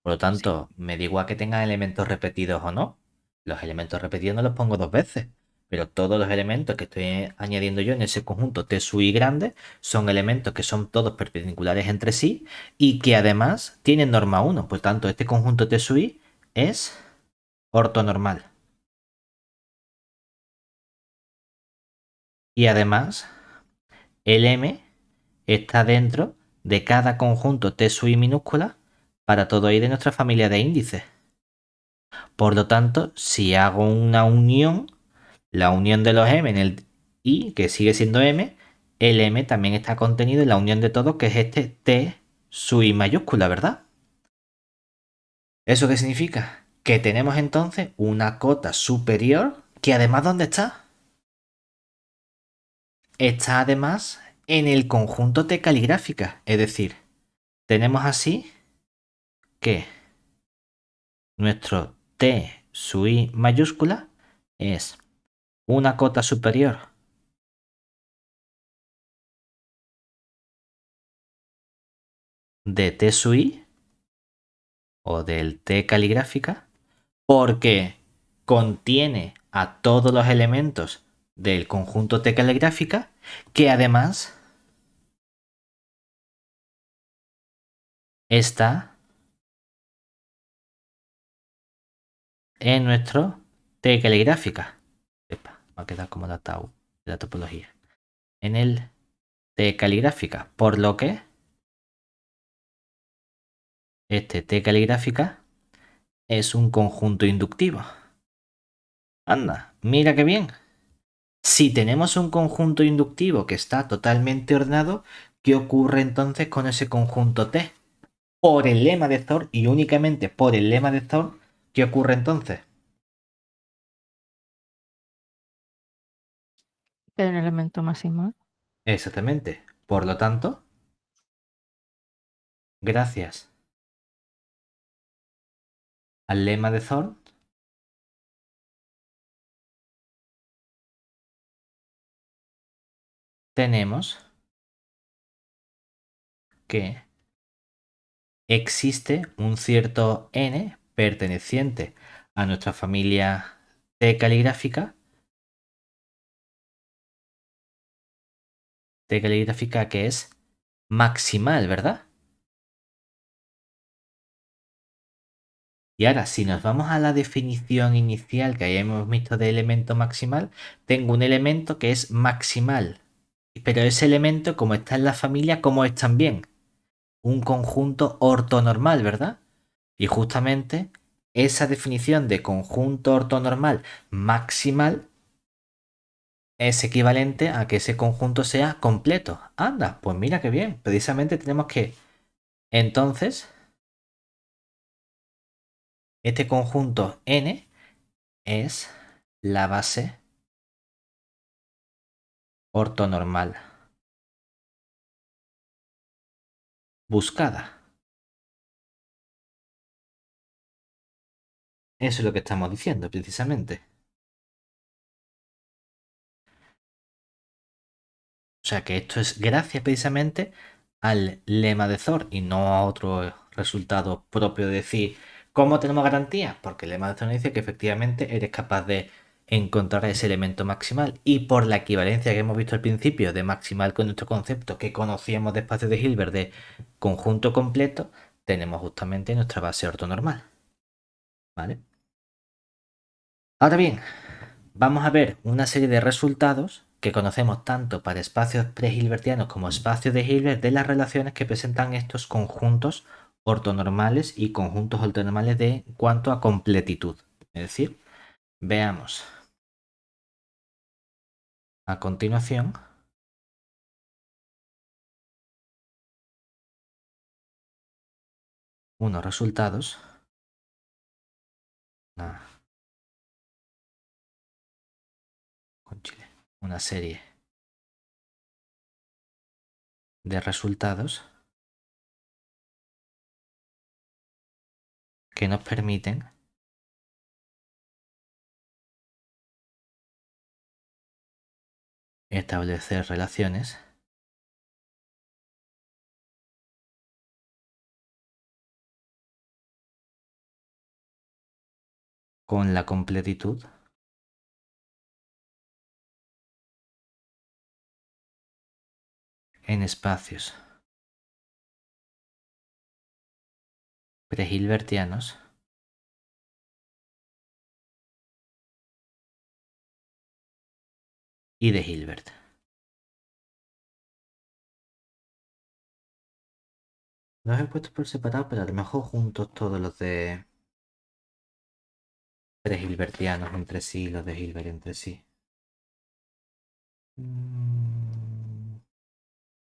Por lo tanto, me da igual que tengan elementos repetidos o no. Los elementos repetidos no los pongo dos veces. Pero todos los elementos que estoy añadiendo yo en ese conjunto T sub i grande son elementos que son todos perpendiculares entre sí y que además tienen norma 1. Por tanto, este conjunto T sub i es ortonormal. Y además, el M está dentro de cada conjunto T sub i minúscula para todo i de nuestra familia de índices. Por lo tanto, si hago una unión, la unión de los m en el i, que sigue siendo m, el m también está contenido en la unión de todos, que es este t sub i mayúscula, ¿verdad? ¿Eso qué significa? Que tenemos entonces una cota superior que además ¿dónde está? Está además en el conjunto T caligráfica. Es decir, tenemos así que nuestro T su I mayúscula es una cota superior de T su I o del T caligráfica porque contiene a todos los elementos del conjunto T caligráfica que además está en nuestro T caligráfica. Epa, va a quedar como la tau de la topología. En el T caligráfica, por lo que este T caligráfica es un conjunto inductivo. Anda, mira qué bien. Si tenemos un conjunto inductivo que está totalmente ordenado, ¿qué ocurre entonces con ese conjunto T? Por el lema de Thor y únicamente por el lema de Thor, ¿qué ocurre entonces? Pero un elemento máximo. Exactamente. Por lo tanto, gracias al lema de Thor, tenemos que existe un cierto n perteneciente a nuestra familia T caligráfica que es maximal, ¿verdad? Y ahora, si nos vamos a la definición inicial que hayamos visto de elemento maximal, tengo un elemento que es maximal. Pero ese elemento, como está en la familia, ¿cómo es también? Un conjunto ortonormal, ¿verdad? Y justamente esa definición de conjunto ortonormal maximal es equivalente a que ese conjunto sea completo. Anda, pues mira qué bien. Precisamente tenemos que, entonces, este conjunto n es la base ortonormal buscada. Eso es lo que estamos diciendo, precisamente. O sea que esto es gracias precisamente al lema de Thor y no a otro resultado propio de decir, ¿cómo tenemos garantía? Porque el lema de Thor dice que efectivamente eres capaz de encontrar ese elemento maximal y por la equivalencia que hemos visto al principio de maximal con nuestro concepto que conocíamos de espacio de Hilbert de conjunto completo, tenemos justamente nuestra base ortonormal. ¿Vale? Ahora bien, vamos a ver una serie de resultados que conocemos tanto para espacios pre-hilbertianos como espacios de Hilbert de las relaciones que presentan estos conjuntos ortonormales y conjuntos ortonormales de cuanto a completitud. Es decir, veamos a continuación unos resultados, una serie de resultados que nos permiten establecer relaciones con la completitud en espacios pre-hilbertianos y de Hilbert. Los he puesto por separado, pero a lo mejor juntos todos los de tres hilbertianos entre sí, los de Hilbert entre sí.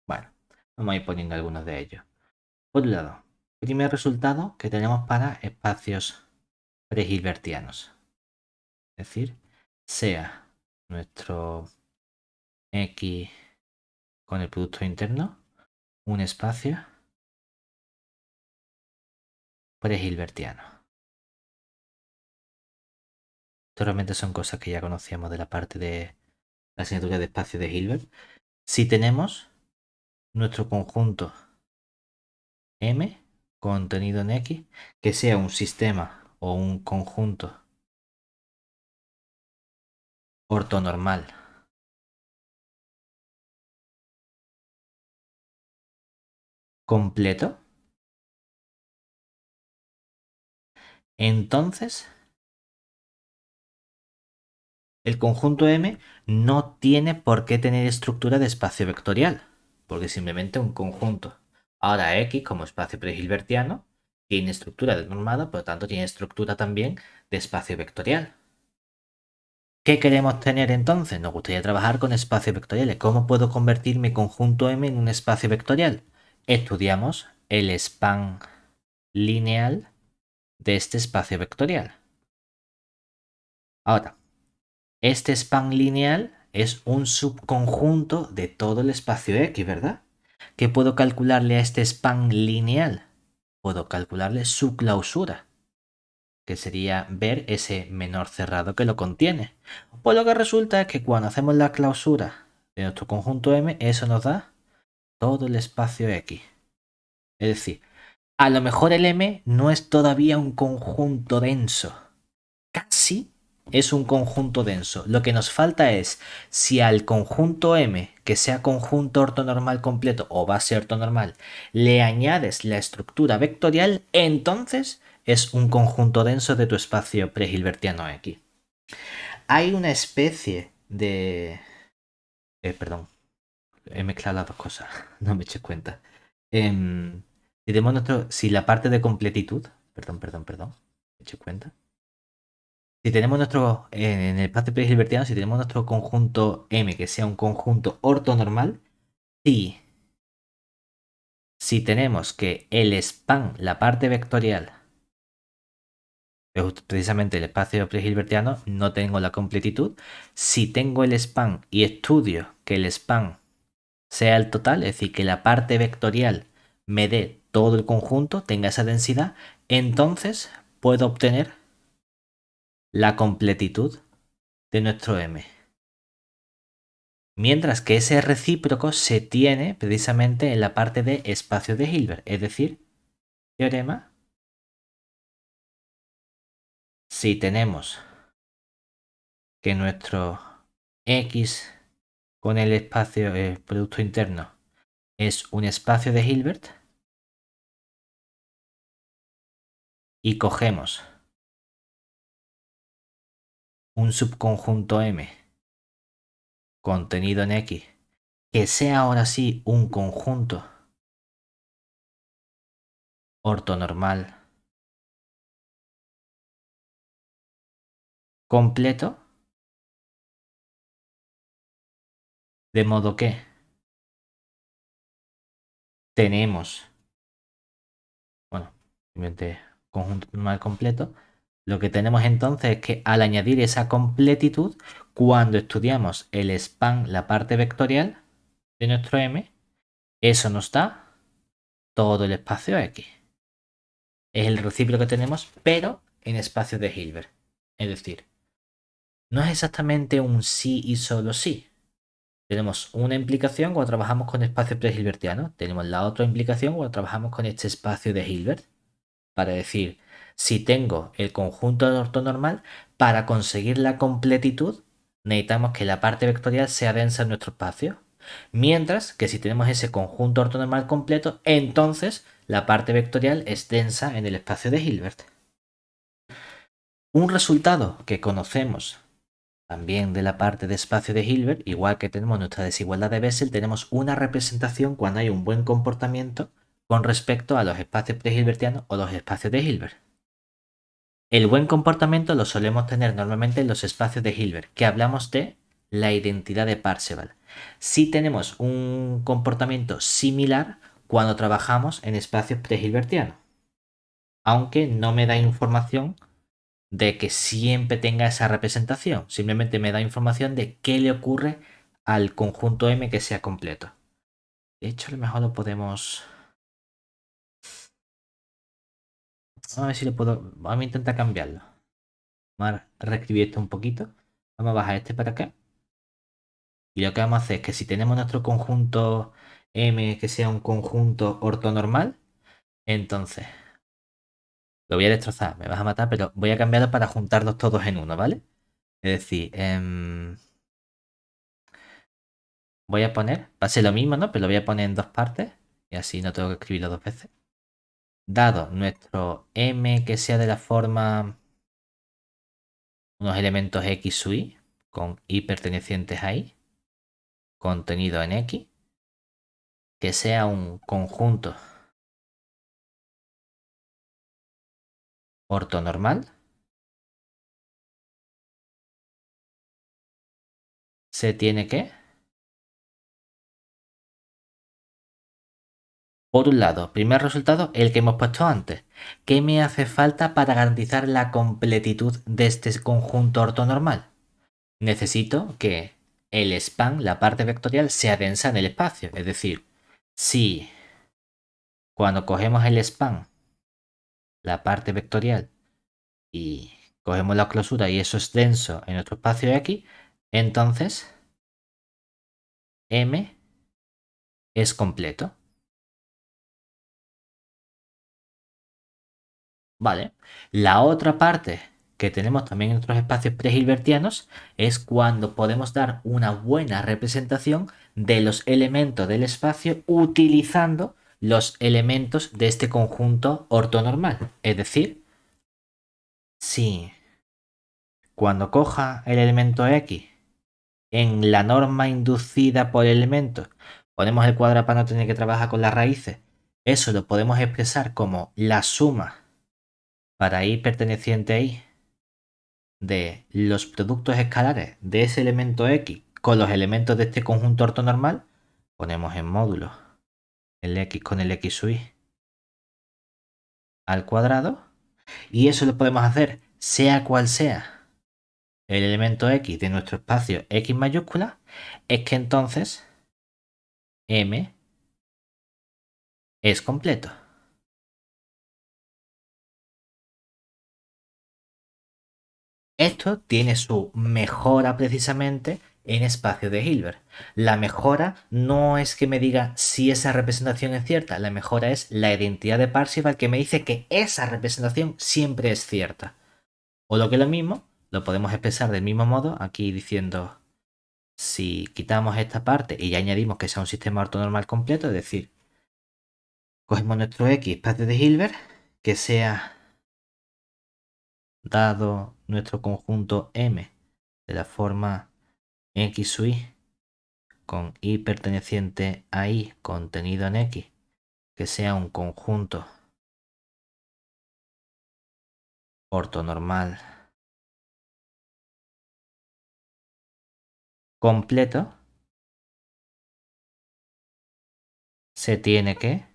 Bueno, vamos a ir poniendo algunos de ellos. Por un lado, Primer resultado que tenemos para espacios prehilbertianos. Es decir, sea nuestro X con el producto interno un espacio prehilbertiano. Esto realmente son cosas que ya conocíamos de la parte de la asignatura de espacio de Hilbert. Si tenemos nuestro conjunto M contenido en X, que sea un sistema o un conjunto ortonormal completo, entonces el conjunto M no tiene por qué tener estructura de espacio vectorial, porque es simplemente un conjunto. Ahora X, como espacio prehilbertiano, tiene estructura denormada, por lo tanto tiene estructura también de espacio vectorial. ¿Qué queremos tener entonces? Nos gustaría trabajar con espacios vectoriales. ¿Cómo puedo convertir mi conjunto M en un espacio vectorial? Estudiamos el span lineal de este espacio vectorial. Ahora, este span lineal es un subconjunto de todo el espacio X, ¿verdad? ¿Qué puedo calcularle a este span lineal? Puedo calcularle su clausura, que sería ver ese menor cerrado que lo contiene. Pues lo que resulta es que cuando hacemos la clausura de nuestro conjunto M, eso nos da todo el espacio X. Es decir, a lo mejor el M no es todavía un conjunto denso. Casi es un conjunto denso. Lo que nos falta es si al conjunto M, que sea conjunto ortonormal completo o base ortonormal, le añades la estructura vectorial, entonces es un conjunto denso de tu espacio prehilbertiano X. Hay una especie de... perdón, he mezclado las dos cosas, no me eché cuenta. Si la parte de completitud, perdón, me eché cuenta. Si tenemos en el espacio prehilbertiano, si tenemos nuestro conjunto M que sea un conjunto ortonormal, si tenemos que el span, la parte vectorial, precisamente el espacio prehilbertiano, no tengo la completitud. Si tengo el span y estudio que el span sea el total, es decir, que la parte vectorial me dé todo el conjunto, tenga esa densidad, entonces puedo obtener la completitud de nuestro M. Mientras que ese recíproco se tiene precisamente en la parte de espacio de Hilbert, es decir, teorema, si tenemos que nuestro X con el espacio producto interno es un espacio de Hilbert y cogemos un subconjunto M contenido en X que sea ahora sí un conjunto ortonormal completo, de modo que tenemos, bueno, simplemente conjunto normal completo, lo que tenemos entonces es que al añadir esa completitud, cuando estudiamos el span, la parte vectorial de nuestro M, eso nos da todo el espacio X. Es el recíproco que tenemos, pero en espacio de Hilbert. Es decir, no es exactamente un sí y solo sí. Tenemos una implicación cuando trabajamos con espacios prehilbertianos. Tenemos la otra implicación cuando trabajamos con este espacio de Hilbert. Para decir, si tengo el conjunto ortonormal, para conseguir la completitud, necesitamos que la parte vectorial sea densa en nuestro espacio. Mientras que si tenemos ese conjunto ortonormal completo, entonces la parte vectorial es densa en el espacio de Hilbert. Un resultado que conocemos también de la parte de espacio de Hilbert, igual que tenemos nuestra desigualdad de Bessel, tenemos una representación cuando hay un buen comportamiento con respecto a los espacios prehilbertianos o los espacios de Hilbert. El buen comportamiento lo solemos tener normalmente en los espacios de Hilbert, que hablamos de la identidad de Parseval. Sí tenemos un comportamiento similar cuando trabajamos en espacios prehilbertianos. aunque no me da información de que siempre tenga esa representación. Simplemente me da información de qué le ocurre al conjunto M que sea completo. De hecho, a lo mejor lo podemos... Vamos a ver si lo puedo... Vamos a intentar cambiarlo. Vamos a reescribir esto un poquito. Vamos a bajar este para acá. Y lo que vamos a hacer es que si tenemos nuestro conjunto M que sea un conjunto ortonormal, entonces lo voy a destrozar, me vas a matar, pero voy a cambiarlo para juntarlos todos en uno, ¿vale? Es decir, voy a poner, va a ser lo mismo, ¿no? Pero lo voy a poner en dos partes y así no tengo que escribirlo dos veces. Dado nuestro M que sea de la forma unos elementos X sub Y con Y pertenecientes a Y, contenido en X, que sea un conjunto ortonormal, se tiene que, por un lado, primer resultado, el que hemos puesto antes. ¿Qué me hace falta para garantizar la completitud de este conjunto ortonormal? Necesito que el span, la parte vectorial, sea densa en el espacio. Es decir, si cuando cogemos el span, la parte vectorial, y cogemos la clausura y eso es denso en nuestro espacio X, entonces M es completo. Vale. La otra parte que tenemos también en otros espacios pre-hilbertianos es cuando podemos dar una buena representación de los elementos del espacio utilizando los elementos de este conjunto ortonormal. Es decir, si cuando coja el elemento X en la norma inducida por el elemento ponemos el cuadrado para no tener que trabajar con las raíces, eso lo podemos expresar como la suma para y perteneciente a y de los productos escalares de ese elemento X con los elementos de este conjunto ortonormal, ponemos en módulo el X con el X sub Y al cuadrado, y eso lo podemos hacer sea cual sea el elemento X de nuestro espacio X mayúscula, es que entonces M es completo. Esto tiene su mejora precisamente en espacio de Hilbert. La mejora no es que me diga si esa representación es cierta, la mejora es la identidad de Parseval que me dice que esa representación siempre es cierta. O lo que es lo mismo, lo podemos expresar del mismo modo aquí diciendo si quitamos esta parte y ya añadimos que sea un sistema ortonormal completo, es decir, cogemos nuestro X espacio de Hilbert que sea dado nuestro conjunto M de la forma X sub Y con Y perteneciente a Y contenido en X, que sea un conjunto ortonormal completo, se tiene que...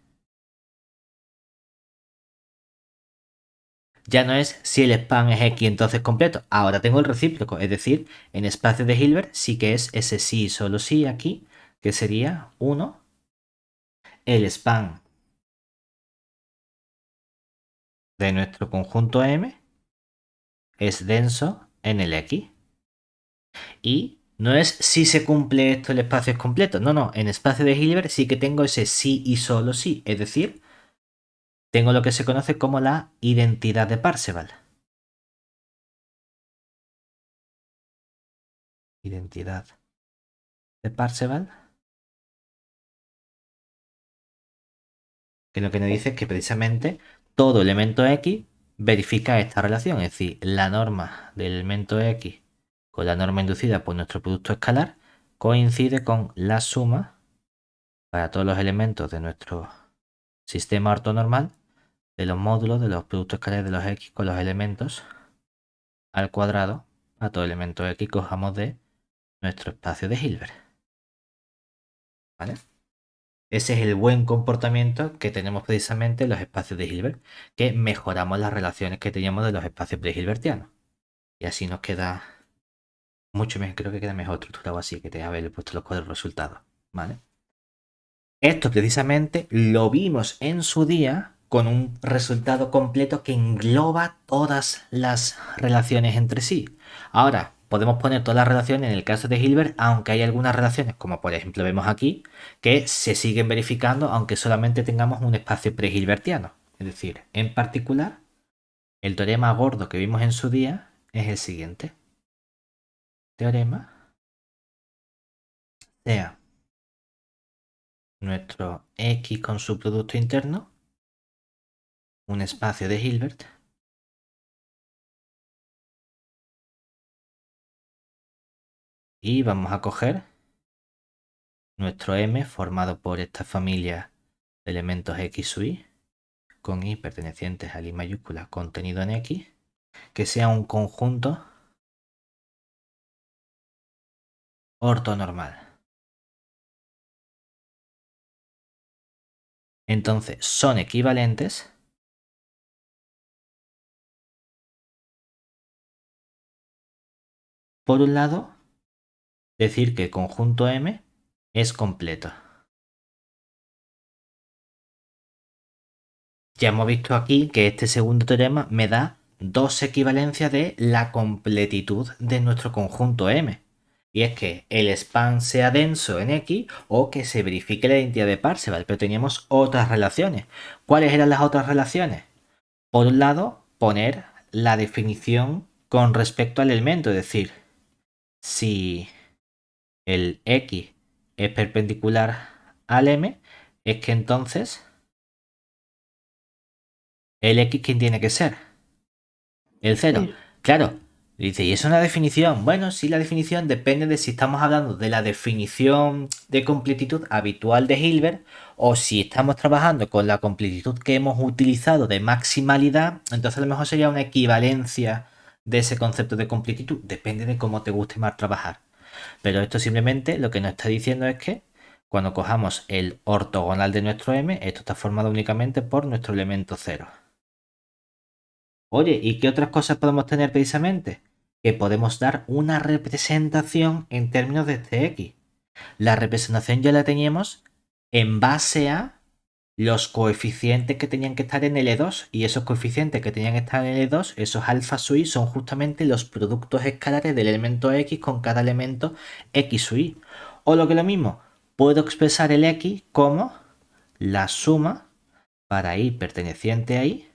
Ya no es si el span es X entonces completo, ahora tengo el recíproco, es decir, en espacio de Hilbert sí que es ese sí y solo sí aquí, que sería 1, el span de nuestro conjunto M es denso en el X. Y no es si se cumple esto el espacio es completo. No, no. En espacio de Hilbert sí que tengo ese sí y solo sí. Es decir, tengo lo que se conoce como la identidad de Parseval. Identidad de Parseval. Que lo que nos dice es que precisamente todo elemento X verifica esta relación. Es decir, la norma del elemento X con la norma inducida por nuestro producto escalar coincide con la suma para todos los elementos de nuestro sistema ortonormal de los módulos de los productos escalares de los X con los elementos al cuadrado a todo elemento X cojamos de nuestro espacio de Hilbert. ¿Vale? Ese es el buen comportamiento que tenemos precisamente en los espacios de Hilbert, que mejoramos las relaciones que teníamos de los espacios pre-hilbertianos. Y así nos queda mucho mejor, creo que queda mejor estructurado así, que te haber puesto los cuadros resultados, ¿vale? Esto precisamente lo vimos en su día con un resultado completo que engloba todas las relaciones entre sí. Ahora, podemos poner todas las relaciones en el caso de Hilbert, aunque hay algunas relaciones, como por ejemplo vemos aquí, que se siguen verificando aunque solamente tengamos un espacio pre-hilbertiano. Es decir, en particular, el teorema gordo que vimos en su día es el siguiente. Teorema sea nuestro X con su producto interno, un espacio de Hilbert, y vamos a coger nuestro M formado por esta familia de elementos X sub I con I pertenecientes al I mayúscula contenido en X, que sea un conjunto ortonormal. Entonces son equivalentes por un lado, decir que el conjunto M es completo. Ya hemos visto aquí que este segundo teorema me da dos equivalencias de la completitud de nuestro conjunto M. Y es que el span sea denso en X o que se verifique la identidad de Parseval. Pero teníamos otras relaciones. ¿Cuáles eran las otras relaciones? Por un lado, poner la definición con respecto al elemento. Es decir, si el X es perpendicular al M, es que entonces el X, ¿quién tiene que ser? El cero. Cero. Claro. Dice, ¿y es una definición? Bueno, sí, la definición depende de si estamos hablando de la definición de completitud habitual de Hilbert o si estamos trabajando con la completitud que hemos utilizado de maximalidad. Entonces a lo mejor sería una equivalencia de ese concepto de completitud. Depende de cómo te guste más trabajar. Pero esto simplemente lo que nos está diciendo es que cuando cojamos el ortogonal de nuestro M, esto está formado únicamente por nuestro elemento cero. Oye, ¿y qué otras cosas podemos tener precisamente? Que podemos dar una representación en términos de este X. La representación ya la teníamos en base a los coeficientes que tenían que estar en L2. Y esos coeficientes que tenían que estar en L2, esos alfa sub i, son justamente los productos escalares del elemento X con cada elemento X sub i. O lo que es lo mismo, puedo expresar el X como la suma para i perteneciente a i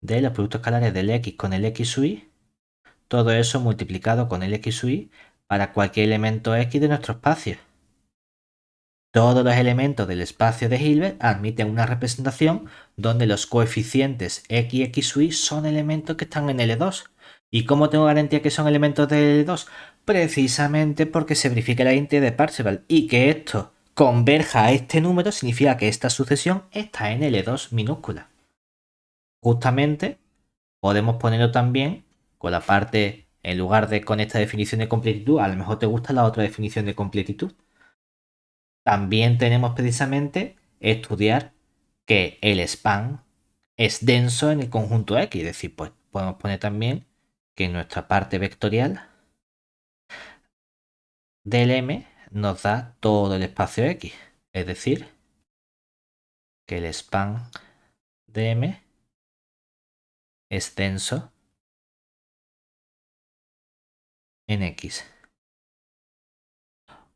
de los productos escalares del X con el X sub i, todo eso multiplicado con el X sub i para cualquier elemento X de nuestro espacio. Todos los elementos del espacio de Hilbert admiten una representación donde los coeficientes X y X sub i son elementos que están en L2. ¿Y cómo tengo garantía que son elementos de L2? Precisamente porque se verifica la identidad de Parseval y que esto converja a este número significa que esta sucesión está en L2 minúscula. Justamente podemos ponerlo también con la parte, en lugar de con esta definición de completitud, a lo mejor te gusta la otra definición de completitud. También tenemos precisamente estudiar que el span es denso en el conjunto X, es decir, pues podemos poner también que nuestra parte vectorial del M nos da todo el espacio X, es decir, que el span de M es denso en X.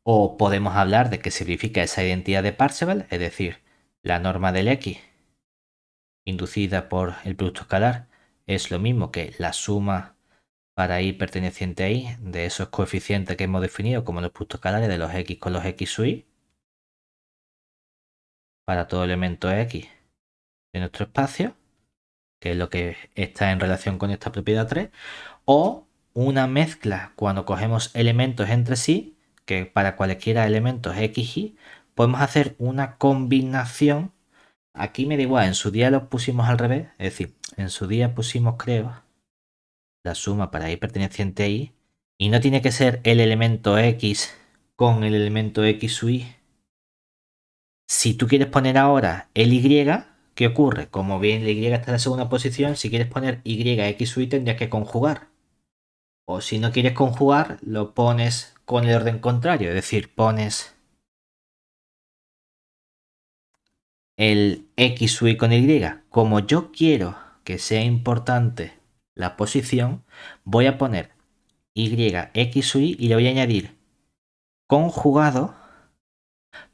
O podemos hablar de que se verifica esa identidad de Parseval, es decir, la norma del X inducida por el producto escalar es lo mismo que la suma para i perteneciente a i de esos coeficientes que hemos definido como los productos escalares de los X con los X sub i para todo elemento X de nuestro espacio, que es lo que está en relación con esta propiedad 3, o una mezcla cuando cogemos elementos entre sí, que para cualquiera elementos X y podemos hacer una combinación. Aquí me da igual, en su día lo pusimos al revés, es decir, en su día pusimos, creo, la suma para i perteneciente a i, y no tiene que ser el elemento X con el elemento X sub i, Si tú quieres poner ahora el Y, ¿qué ocurre? Como bien el Y está en la segunda posición, si quieres poner Y, X, Y tendrías que conjugar. O si no quieres conjugar, lo pones con el orden contrario, es decir, pones el X, Y con Y. Como yo quiero que sea importante la posición, voy a poner Y, X, Y y le voy a añadir conjugado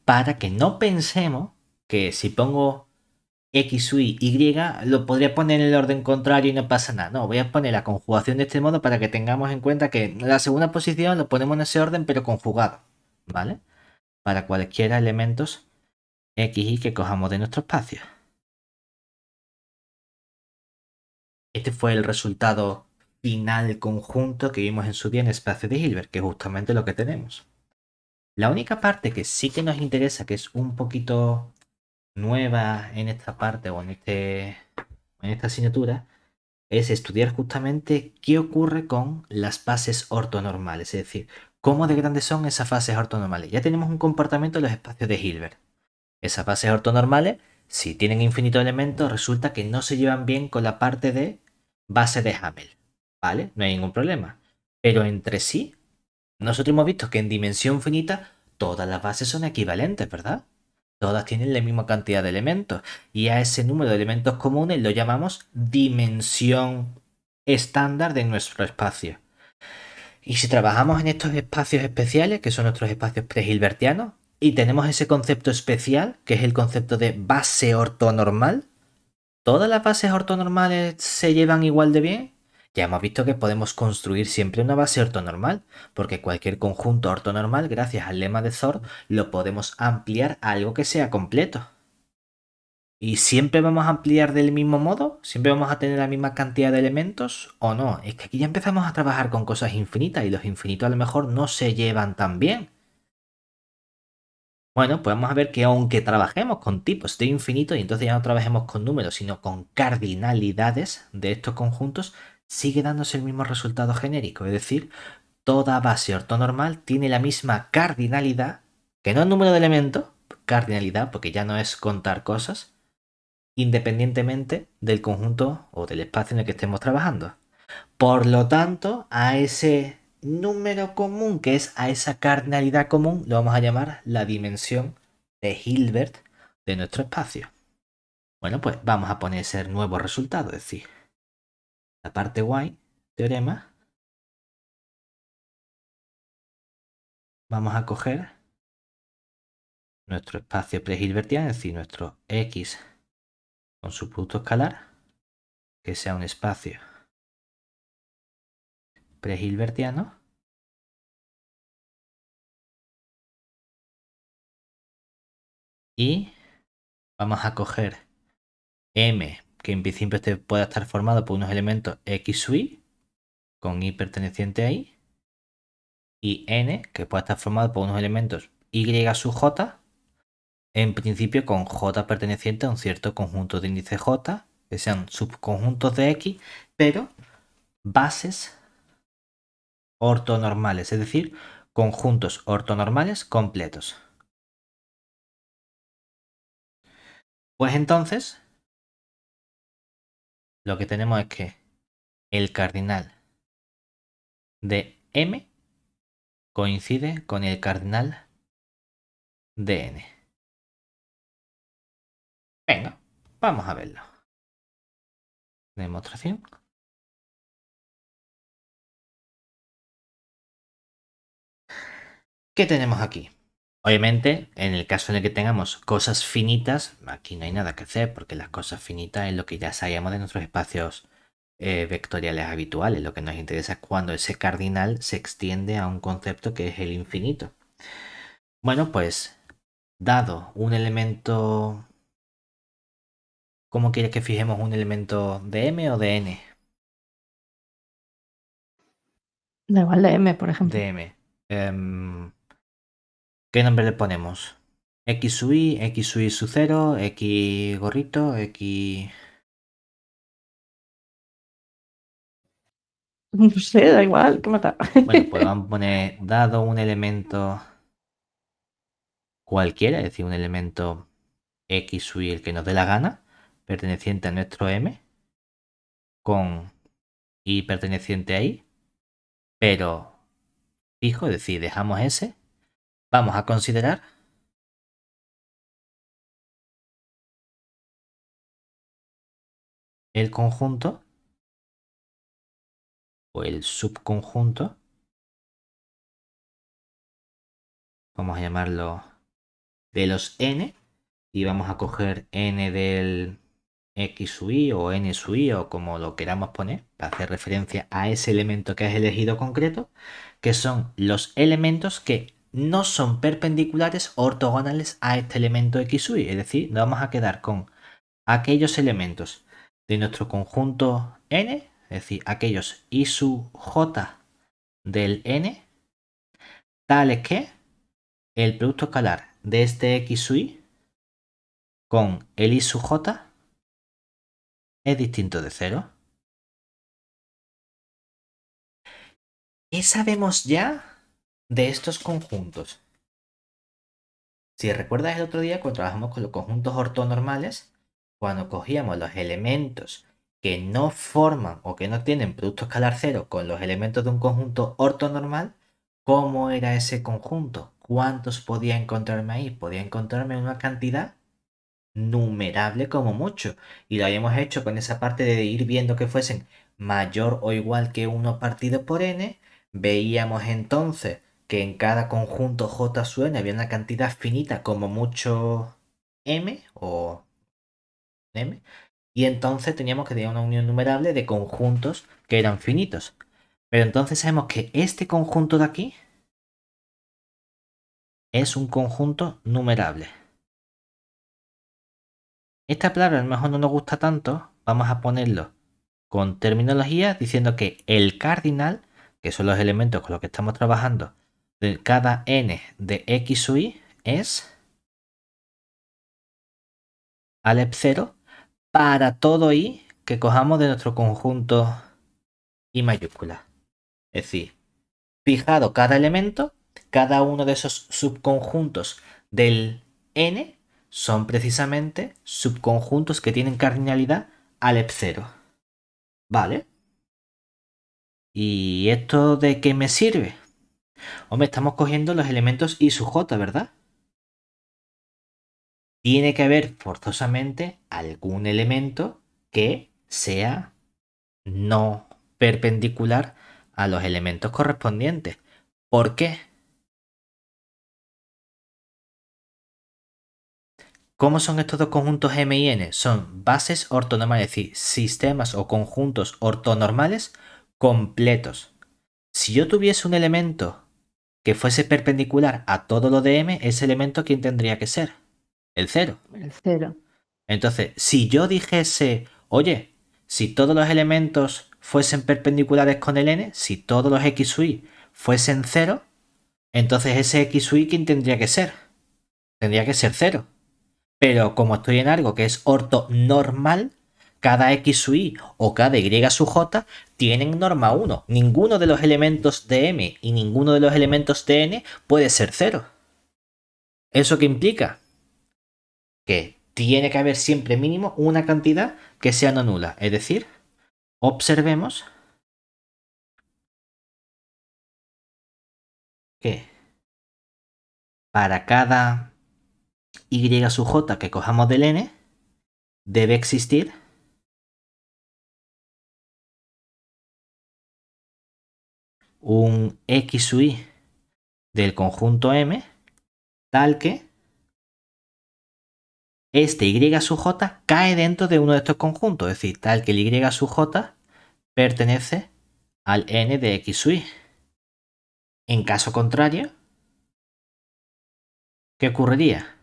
para que no pensemos que si pongo X, Y, lo podría poner en el orden contrario y no pasa nada. No, voy a poner la conjugación de este modo para que tengamos en cuenta que la segunda posición lo ponemos en ese orden pero conjugado, ¿vale? Para cualquiera elementos X, Y que cojamos de nuestro espacio. Este fue el resultado final conjunto que vimos en su día en espacio de Hilbert, que es justamente lo que tenemos. La única parte que sí que nos interesa, que es un poquito nueva en esta parte o en esta asignatura, es estudiar justamente qué ocurre con las fases ortonormales, es decir, cómo de grandes son esas fases ortonormales. Ya tenemos un comportamiento en los espacios de Hilbert. Esas fases ortonormales, si tienen infinitos elementos, resulta que no se llevan bien con la parte de base de Hamel, ¿vale? No hay ningún problema. Pero entre sí, nosotros hemos visto que en dimensión finita todas las bases son equivalentes, ¿verdad? Todas tienen la misma cantidad de elementos y a ese número de elementos comunes lo llamamos dimensión estándar de nuestro espacio. Y si trabajamos en estos espacios especiales, que son nuestros espacios prehilbertianos, y tenemos ese concepto especial, que es el concepto de base ortonormal, ¿todas las bases ortonormales se llevan igual de bien? Ya hemos visto que podemos construir siempre una base ortonormal, porque cualquier conjunto ortonormal, gracias al lema de Thor, lo podemos ampliar a algo que sea completo. ¿Y siempre vamos a ampliar del mismo modo? ¿Siempre vamos a tener la misma cantidad de elementos? ¿O no? Es que aquí ya empezamos a trabajar con cosas infinitas y los infinitos a lo mejor no se llevan tan bien. Bueno, pues vamos a ver que aunque trabajemos con tipos de infinito y entonces ya no trabajemos con números, sino con cardinalidades de estos conjuntos, sigue dándose el mismo resultado genérico. Es decir, toda base ortonormal tiene la misma cardinalidad, que no es número de elementos, cardinalidad, porque ya no es contar cosas, independientemente del conjunto o del espacio en el que estemos trabajando. Por lo tanto, a ese número común, que es a esa cardinalidad común, lo vamos a llamar la dimensión de Hilbert de nuestro espacio. Bueno, pues vamos a poner ese nuevo resultado, es decir, la parte y, teorema, vamos a coger nuestro espacio pre-hilbertiano, es decir, nuestro X con su producto escalar, que sea un espacio pre-hilbertiano, y vamos a coger M, que en principio este pueda estar formado por unos elementos X u Y, con Y perteneciente a Y, y N, que pueda estar formado por unos elementos Y sub J, en principio con J perteneciente a un cierto conjunto de índice J, que sean subconjuntos de X, pero bases ortonormales, es decir, conjuntos ortonormales completos. Pues entonces, lo que tenemos es que el cardinal de M coincide con el cardinal de N. Venga, vamos a verlo. Demostración. ¿Qué tenemos aquí? Obviamente, en el caso en el que tengamos cosas finitas, aquí no hay nada que hacer porque las cosas finitas es lo que ya sabíamos de nuestros espacios vectoriales habituales. Lo que nos interesa es cuando ese cardinal se extiende a un concepto que es el infinito. Bueno, pues dado un elemento, ¿cómo quieres que fijemos un elemento de M o de N? Da igual de M, por ejemplo. De M. ¿Qué nombre le ponemos? X sub I, X sub I sub 0, X gorrito, X... No sé, da igual, ¿qué mata? Bueno, pues vamos a poner dado un elemento cualquiera, es decir, un elemento x sub y el que nos dé la gana, perteneciente a nuestro m, con y perteneciente a y, pero fijo, es decir, dejamos ese. Vamos a considerar el conjunto o el subconjunto, vamos a llamarlo de los n, y vamos a coger n del x sub y o n sub y o como lo queramos poner para hacer referencia a ese elemento que has elegido concreto, que son los elementos que no son perpendiculares o ortogonales a este elemento x sub y. Es decir, nos vamos a quedar con aquellos elementos de nuestro conjunto n, es decir, aquellos i sub j del n, tales que el producto escalar de este x sub y con el i sub j es distinto de cero. ¿Qué sabemos ya de estos conjuntos? Si recuerdas el otro día cuando trabajamos con los conjuntos ortonormales, cuando cogíamos los elementos que no forman o que no tienen producto escalar cero con los elementos de un conjunto ortonormal, ¿cómo era ese conjunto? ¿Cuántos podía encontrarme ahí? Podía encontrarme una cantidad numerable como mucho. Y lo habíamos hecho con esa parte de ir viendo que fuesen mayor o igual que 1 partido por n. Veíamos entonces que en cada conjunto J sub n había una cantidad finita como mucho m o m. Y entonces teníamos que tener una unión numerable de conjuntos que eran finitos. Pero entonces sabemos que este conjunto de aquí es un conjunto numerable. Esta palabra a lo mejor no nos gusta tanto, vamos a ponerlo con terminología diciendo que el cardinal, que son los elementos con los que estamos trabajando, de cada n de x sub y es Alep 0 para todo i que cojamos de nuestro conjunto i mayúscula. Es decir, fijado cada elemento, cada uno de esos subconjuntos del n son precisamente subconjuntos que tienen cardinalidad Alep 0. ¿Vale? ¿Y esto de qué me sirve? Hombre, estamos cogiendo los elementos i sub j, ¿verdad? Tiene que haber forzosamente algún elemento que sea no perpendicular a los elementos correspondientes. ¿Por qué? ¿Cómo son estos dos conjuntos M y N? Son bases ortonormales, es decir, sistemas o conjuntos ortonormales completos. Si yo tuviese un elemento que fuese perpendicular a todo lo de M, ese elemento, ¿quién tendría que ser? El cero. El cero. Entonces, si yo dijese, oye, si todos los elementos fuesen perpendiculares con el n, si todos los x sub y fuesen cero, entonces ese x sub y, ¿quién tendría que ser? Tendría que ser cero. Pero como estoy en algo que es ortonormal, cada x sub y o cada y sub j tienen norma 1. Ninguno de los elementos de m y ninguno de los elementos de n puede ser cero. ¿Eso qué implica? Que tiene que haber siempre mínimo una cantidad que sea no nula. Es decir, observemos que para cada y sub j que cojamos del n, debe existir un x sub y del conjunto m tal que este y sub j cae dentro de uno de estos conjuntos. Es decir, tal que el y sub j pertenece al n de x sub y. En caso contrario, ¿qué ocurriría?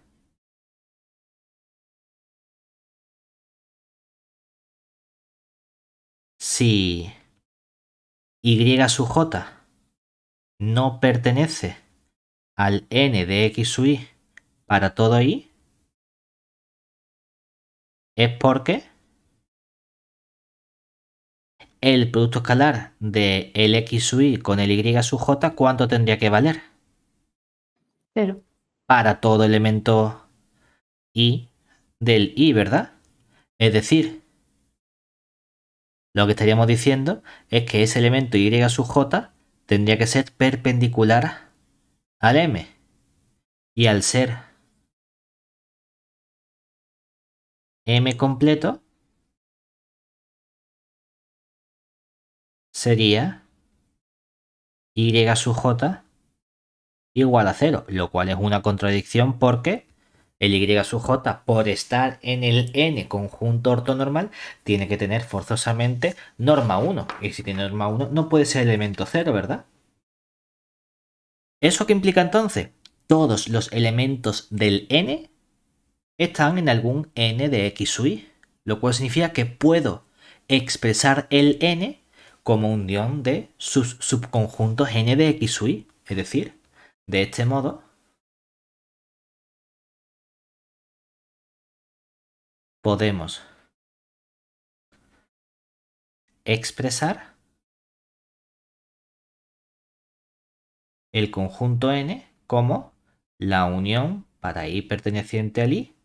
Si y sub j no pertenece al n de x sub y para todo y, es porque el producto escalar de el x sub y con el y sub j, ¿cuánto tendría que valer? Cero. Para todo elemento i del i, ¿verdad? Es decir, lo que estaríamos diciendo es que ese elemento y sub j tendría que ser perpendicular al m. Y al ser m completo, sería y sub j igual a 0, lo cual es una contradicción porque el y sub j, por estar en el n conjunto ortonormal, tiene que tener forzosamente norma 1. Y si tiene norma 1, no puede ser elemento 0, ¿verdad? ¿Eso qué implica entonces? Todos los elementos del n están en algún n de x sub i, lo cual significa que puedo expresar el n como unión de sus subconjuntos n de x sub i. Es decir, de este modo podemos expresar el conjunto n como la unión para i perteneciente al i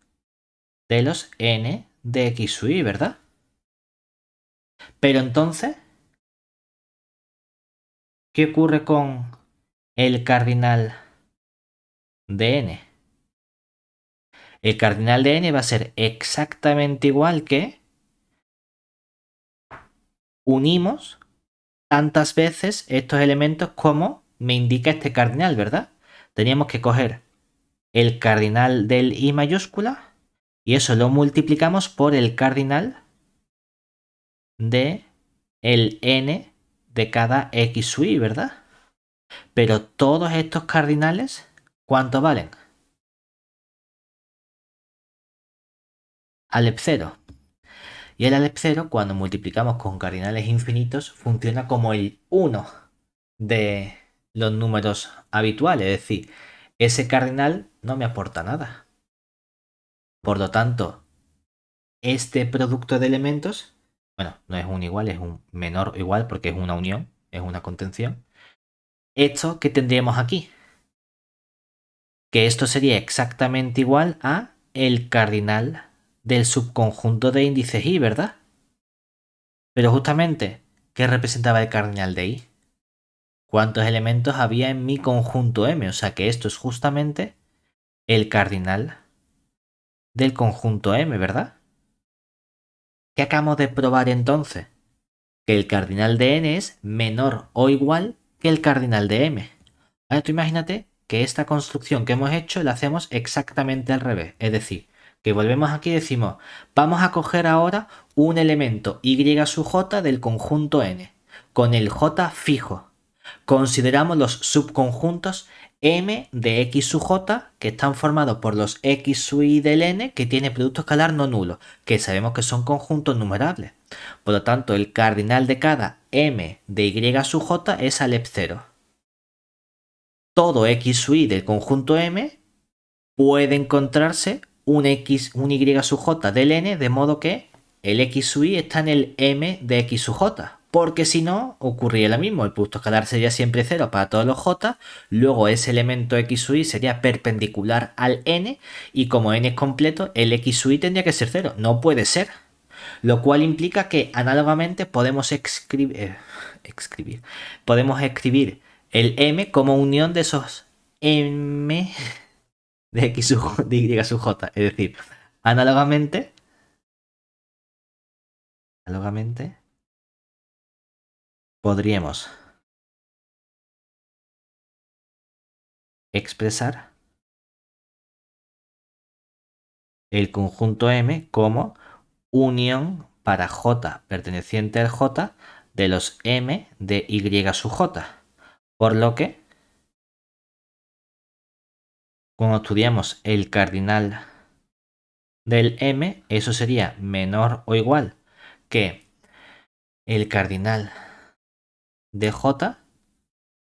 de los n de x sub i, ¿verdad? Pero entonces, ¿qué ocurre con el cardinal de n? El cardinal de n va a ser exactamente igual que unimos tantas veces estos elementos como me indica este cardinal, ¿verdad? Teníamos que coger el cardinal del i mayúscula y eso lo multiplicamos por el cardinal de el n de cada x sub i, ¿verdad? Pero todos estos cardinales, ¿cuánto valen? Alep 0. Y el alep 0, cuando multiplicamos con cardinales infinitos, funciona como el 1 de los números habituales. Es decir, ese cardinal no me aporta nada. Por lo tanto, este producto de elementos, bueno, no es un igual, es un menor o igual porque es una unión, es una contención. Esto que tendríamos aquí, que esto sería exactamente igual a el cardinal del subconjunto de índices i, ¿verdad? Pero justamente, ¿qué representaba el cardinal de i? ¿Cuántos elementos había en mi conjunto m? O sea que esto es justamente el cardinal del conjunto m, ¿verdad? ¿Qué acabamos de probar entonces? Que el cardinal de n es menor o igual que el cardinal de m. Ahora tú imagínate que esta construcción que hemos hecho la hacemos exactamente al revés. Es decir, que volvemos aquí y decimos, vamos a coger ahora un elemento y sub j del conjunto n, con el j fijo. Consideramos los subconjuntos m de x sub j que están formados por los x sub i del n que tiene producto escalar no nulo, que sabemos que son conjuntos numerables. Por lo tanto, el cardinal de cada m de y sub j es alep 0. Todo x sub i del conjunto m puede encontrarse un y sub j del n, de modo que el x sub i está en el m de x sub j. Porque si no, ocurría lo mismo. El producto escalar sería siempre 0 para todos los j. Luego ese elemento x sub i sería perpendicular al n. Y como n es completo, el x sub i tendría que ser 0. No puede ser. Lo cual implica que análogamente podemos podemos escribir el m como unión de esos m de x sub, de y sub j. Es decir, análogamente, análogamente podríamos expresar el conjunto m como unión para j perteneciente al j de los m de y sub j. Por lo que, cuando estudiamos el cardinal del m, eso sería menor o igual que el cardinal de j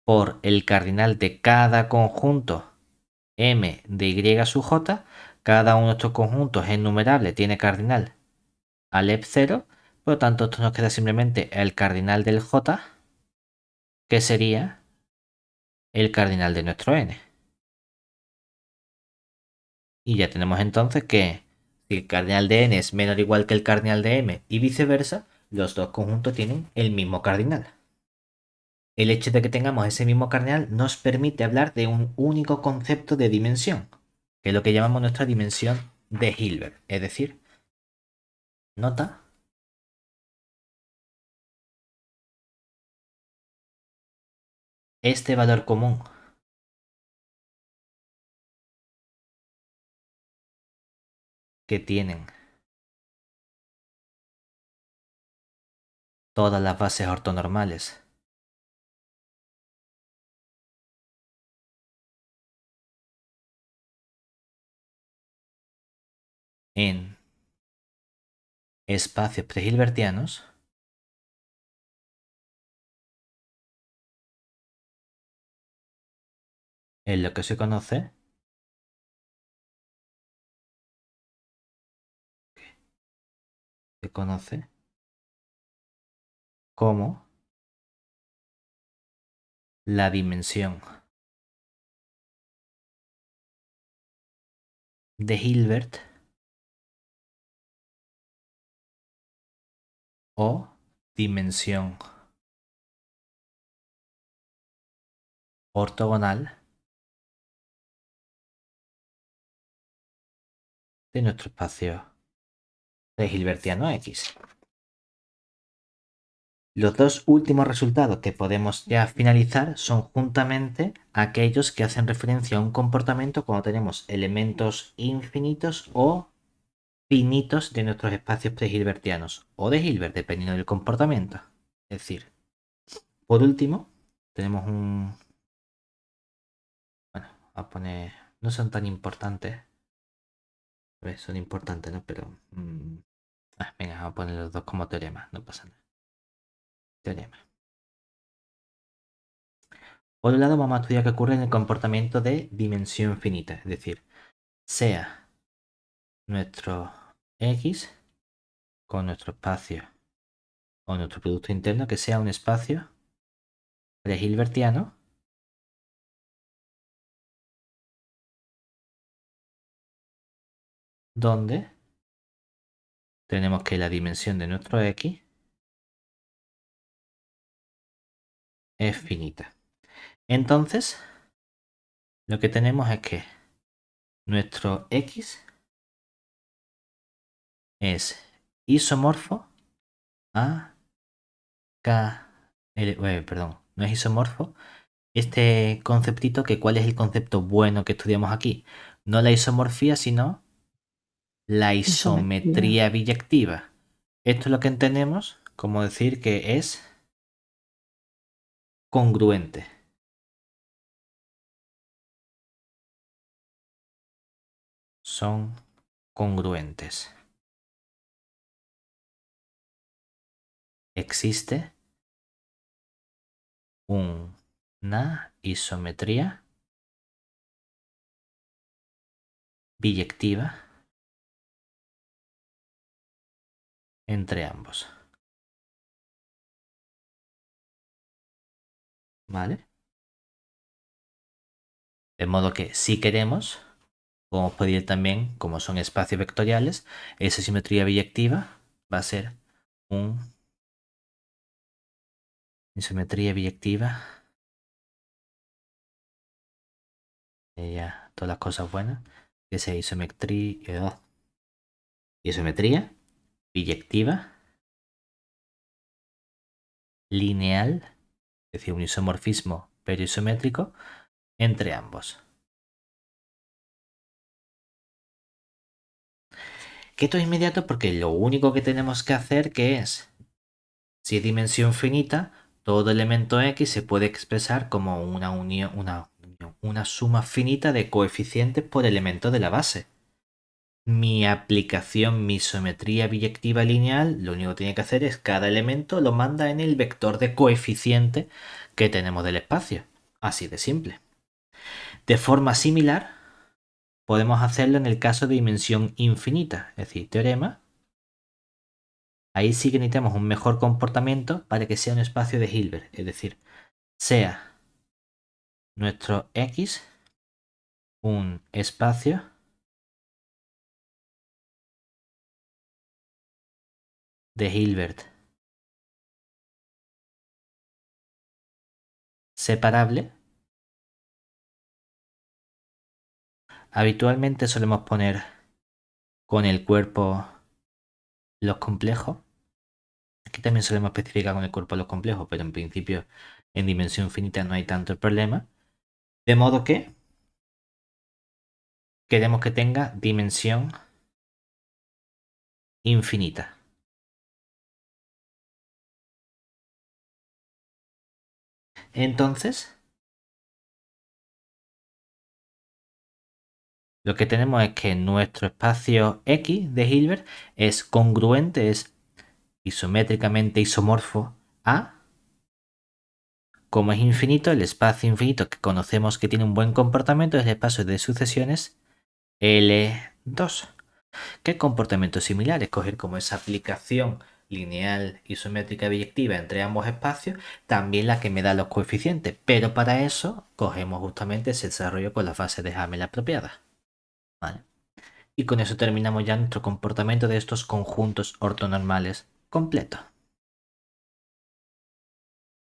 por el cardinal de cada conjunto m de y sub j. Cada uno de estos conjuntos es numerable, tiene cardinal alep 0, por lo tanto esto nos queda simplemente el cardinal del j, que sería el cardinal de nuestro n. Y ya tenemos entonces que Si el cardinal de n es menor o igual que el cardinal de m y viceversa, los dos conjuntos tienen el mismo cardinal. El hecho de que tengamos ese mismo cardinal nos permite hablar de un único concepto de dimensión, que es lo que llamamos nuestra dimensión de Hilbert. Es decir, nota este valor común que tienen todas las bases ortonormales en espacios prehilbertianos es lo que se conoce como la dimensión de Hilbert o dimensión ortogonal de nuestro espacio prehilbertiano X. Los dos últimos resultados que podemos ya finalizar son juntamente aquellos que hacen referencia a un comportamiento cuando tenemos elementos infinitos o finitos de nuestros espacios prehilbertianos o de Hilbert, dependiendo del comportamiento. Es decir, por último, tenemos un... Bueno, a poner... No son tan importantes. A ver, son importantes, ¿no? Pero... venga, vamos a poner los dos como teorema, no pasa nada. Teorema. Por un lado, vamos a estudiar qué ocurre en el comportamiento de dimensión finita, es decir, sea nuestro X con nuestro espacio o nuestro producto interno que sea un espacio prehilbertiano donde tenemos que la dimensión de nuestro X es finita. Entonces, lo que tenemos es que nuestro X es isomorfo a K... perdón, no es isomorfo. Este conceptito, que cuál es el concepto bueno que estudiamos aquí. No la isomorfía, sino la Isometría. isometría biyectiva. Esto es lo que entendemos como decir que es congruente. Son congruentes. Existe una isometría biyectiva entre ambos. ¿Vale? De modo que si queremos, podemos pedir también, como son espacios vectoriales, esa simetría biyectiva va a ser un isometría biyectiva. Ya, todas las cosas buenas. Que sea isometría biyectiva lineal, es decir, un isomorfismo periisométrico entre ambos. Que esto es inmediato porque lo único que tenemos que hacer que es, si es dimensión finita, todo elemento X se puede expresar como una suma finita de coeficientes por elemento de la base. Mi aplicación, mi isometría biyectiva lineal, lo único que tiene que hacer es cada elemento lo manda en el vector de coeficiente que tenemos del espacio. Así de simple. De forma similar, podemos hacerlo en el caso de dimensión infinita, es decir, teorema. Ahí sí que necesitamos un mejor comportamiento para que sea un espacio de Hilbert, es decir, sea nuestro X un espacio de Hilbert separable, habitualmente solemos poner con el cuerpo los complejos. Aquí también solemos especificar con el cuerpo los complejos, pero en principio en dimensión finita no hay tanto problema. De modo que queremos que tenga dimensión infinita. Entonces, lo que tenemos es que nuestro espacio X de Hilbert es congruente, es isométricamente isomorfo a, como es infinito, el espacio infinito que conocemos que tiene un buen comportamiento es el espacio de sucesiones L2. ¿Qué comportamiento similar? Escoger como esa aplicación lineal isométrica biyectiva entre ambos espacios, también la que me da los coeficientes, pero para eso cogemos justamente ese desarrollo con las bases de Hamel apropiadas. ¿Vale? Y con eso terminamos ya nuestro comportamiento de estos conjuntos ortonormales completos.